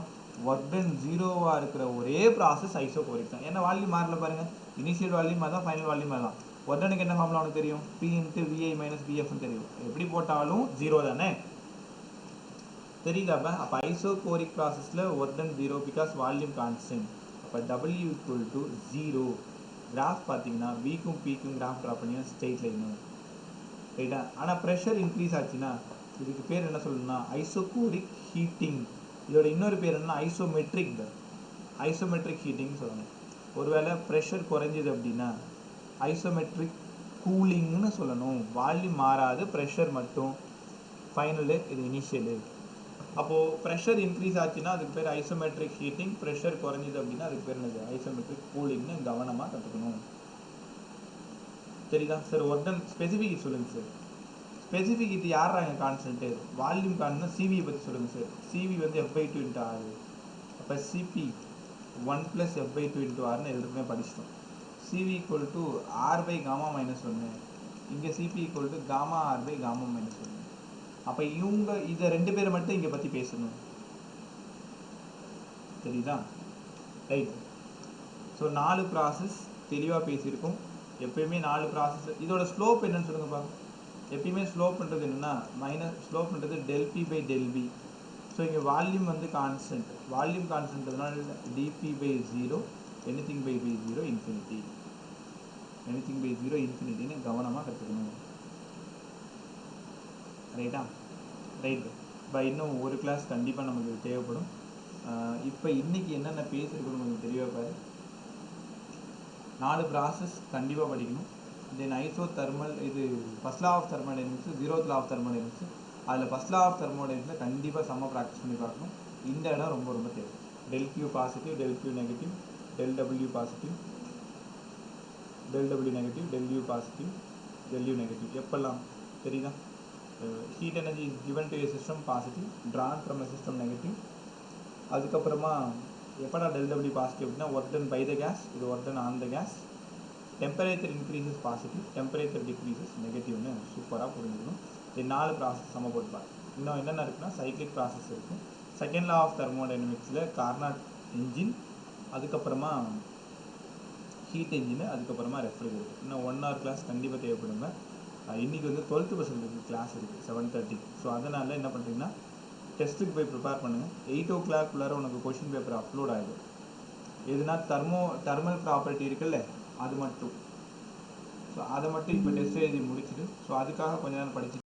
ஒர்க் டன் ஜீரோவாக இருக்கிற ஒரே ப்ராசஸ் ஐசோகோரிக் தான். ஏன்னா வால்யூம் மாறல பாருங்கள், இனிஷியல் வால்யூம் அதான், ஃபைனல் வால்யூம் அதான். ஒர்க் டனுக்கு என்ன ஃபார்முலா உனக்கு தெரியும்? P இன்ட்டு VI மைனஸ் VFன்னு தெரியும். எப்படி போட்டாலும் ஜீரோ தானே, தெரியுதாப்பா? அப்போ ஐசோகோரிக் ப்ராசஸில் work done zero because volume constant. அப்போ W equal to 0. கிராஃப் பார்த்தீங்கன்னா Vக்கும் Pக்கும் கிராஃப் ட்ரா பண்ணிங்கன்னா ஸ்ட்ரெயிட் லைனு, ரைட்டா? ஆனால் ப்ரெஷர் இன்க்ரீஸ் ஆச்சுன்னா இதுக்கு பேர் என்ன சொல்லணும்னா ஐசோகோரிக் ஹீட்டிங். இதோட இன்னொரு பேர் என்ன? ஐசோமெட்ரிக் ஹீட்டிங் சொல்லணும். ஒருவேளை ப்ரெஷர் குறைஞ்சிது அப்படின்னா ஐசோமெட்ரிக் கூலிங்னு சொல்லணும். வால்யூம் மாறாது, ப்ரெஷர் மட்டும். ஃபைனலு இது இனிஷியலு. அப்போது ப்ரெஷர் இன்க்ரீஸ் ஆச்சுன்னா அதுக்கு பேர் ஐசோமெட்ரிக் ஹீட்டிங், ப்ரெஷர் குறைஞ்சிது அப்படின்னா அதுக்கு பேர் என்னது? ஐசோமெட்ரிக் கூலிங்னு கவனமாக கற்றுக்கணும். சரிதா சார்? ஒர்க் டன் ஸ்பெசிஃபிக் சொல்லுங்கள் சார். ஸ்பெசிஃபிக் யாராங்க கான்ஸ்டன்ட்டு? Volume constant. சிவியை பற்றி சொல்லுங்கள் சார். சிவி வந்து F/2 இன்ட்டு R. அப்போ சிபி 1 + F/2 இன்ட்டு ஆர்னு எல்லாருக்குமே படிச்சிட்டோம். CV equal to R by gamma minus 1. இங்கே CP equal to gamma R by gamma minus 1. அப்போ இதை 2 பேரை மட்டும் இங்கே பற்றி பேசணும். சரிதா? ரைட். ஸோ 4 ப்ராசஸ் தெளிவாக பேசியிருக்கோம். எப்பயுமே 4 ப்ராசஸ். இதோட ஸ்லோப் என்னன்னு சொல்லுங்கப்பா. எப்பயுமே ஸ்லோப்ன்றது என்னென்னா ஸ்லோப்ன்றது ΔP பை ΔV. ஸோ இங்கே வால்யூம் வந்து கான்ஸ்டன்ட், வால்யூம் கான்ஸ்டன்ட்னால dP by 0, anything by 0 infinity, anything by 0 இன்ஃபினிட்டின்னு கவனமாக கற்றுக்கணும். ரைட்டா? ரைட்டு. இன்னும் ஒரு கிளாஸ் கண்டிப்பாக நமக்கு தேவைப்படும். இப்போ இன்றைக்கி என்னென்ன பேசியிருக்கணும் நமக்கு தெரியவே பாரு. 4 ப்ராசஸ் கண்டிப்பாக படிக்கணும். தென் ஐசோதெர்மல், இது first law of thermodynamics, 0th law of thermodynamics. அதில் ஃபர்ஸ்ட் லா ஆஃப் தெர்மோடைனமிக்ஸில் கண்டிப்பாக செம்ம ப்ராக்டிஸ் பண்ணி பார்க்கணும். இந்த இடம் ரொம்ப ரொம்ப தேவை. ΔQ positive, ΔQ negative, ΔW positive, ΔW negative, ΔU positive, ΔU negative. எப்பெல்லாம் தெரியுதா? Heat energy is given to a system positive, drawn from a system negative. அதுக்கப்புறமா எப்படா ΔW பாசிட்டிவ் அப்படின்னா work done by the gas, இது work done on the gas. Temperature increases positive, temperature decreases நெகட்டிவ்னு சூப்பராக புரிஞ்சுக்கணும். இது 4 ப்ராசஸ் நம்ம போட்டுப்பாங்க. இன்னும் என்னென்ன இருக்குன்னா சைக்ளிக் ப்ராசஸ் இருக்குது. செகண்ட் லா ஆஃப் தெர்மோடைனமிக்ஸில் கார்னாட் என்ஜின், அதுக்கப்புறமா ஹீட் என்ஜின், அதுக்கப்புறமா ரெஃப்ரிஜரேட்டர். இன்னும் 1 hour கிளாஸ் கண்டிப்பாக தேவைப்படுங்க. இன்றைக்கி வந்து 12th பர்சன்ட் கிளாஸ் இருக்குது 7:30. ஸோ அதனால் என்ன பண்ணுறீங்கன்னா டெஸ்ட்டுக்கு போய் ப்ரிப்பேர் பண்ணுங்கள். 8 o'clock உனக்கு கொஷின் பேப்பர் அப்லோட் ஆகிடும். எதுனா தெர்மல் ப்ராப்பர்ட்டி இருக்குல்ல, அது மட்டும். ஸோ அதை மட்டும் இப்போ டெஸ்ட் எழுதி முடிச்சுட்டு, ஸோ அதுக்காக கொஞ்ச நேரம் படிச்சு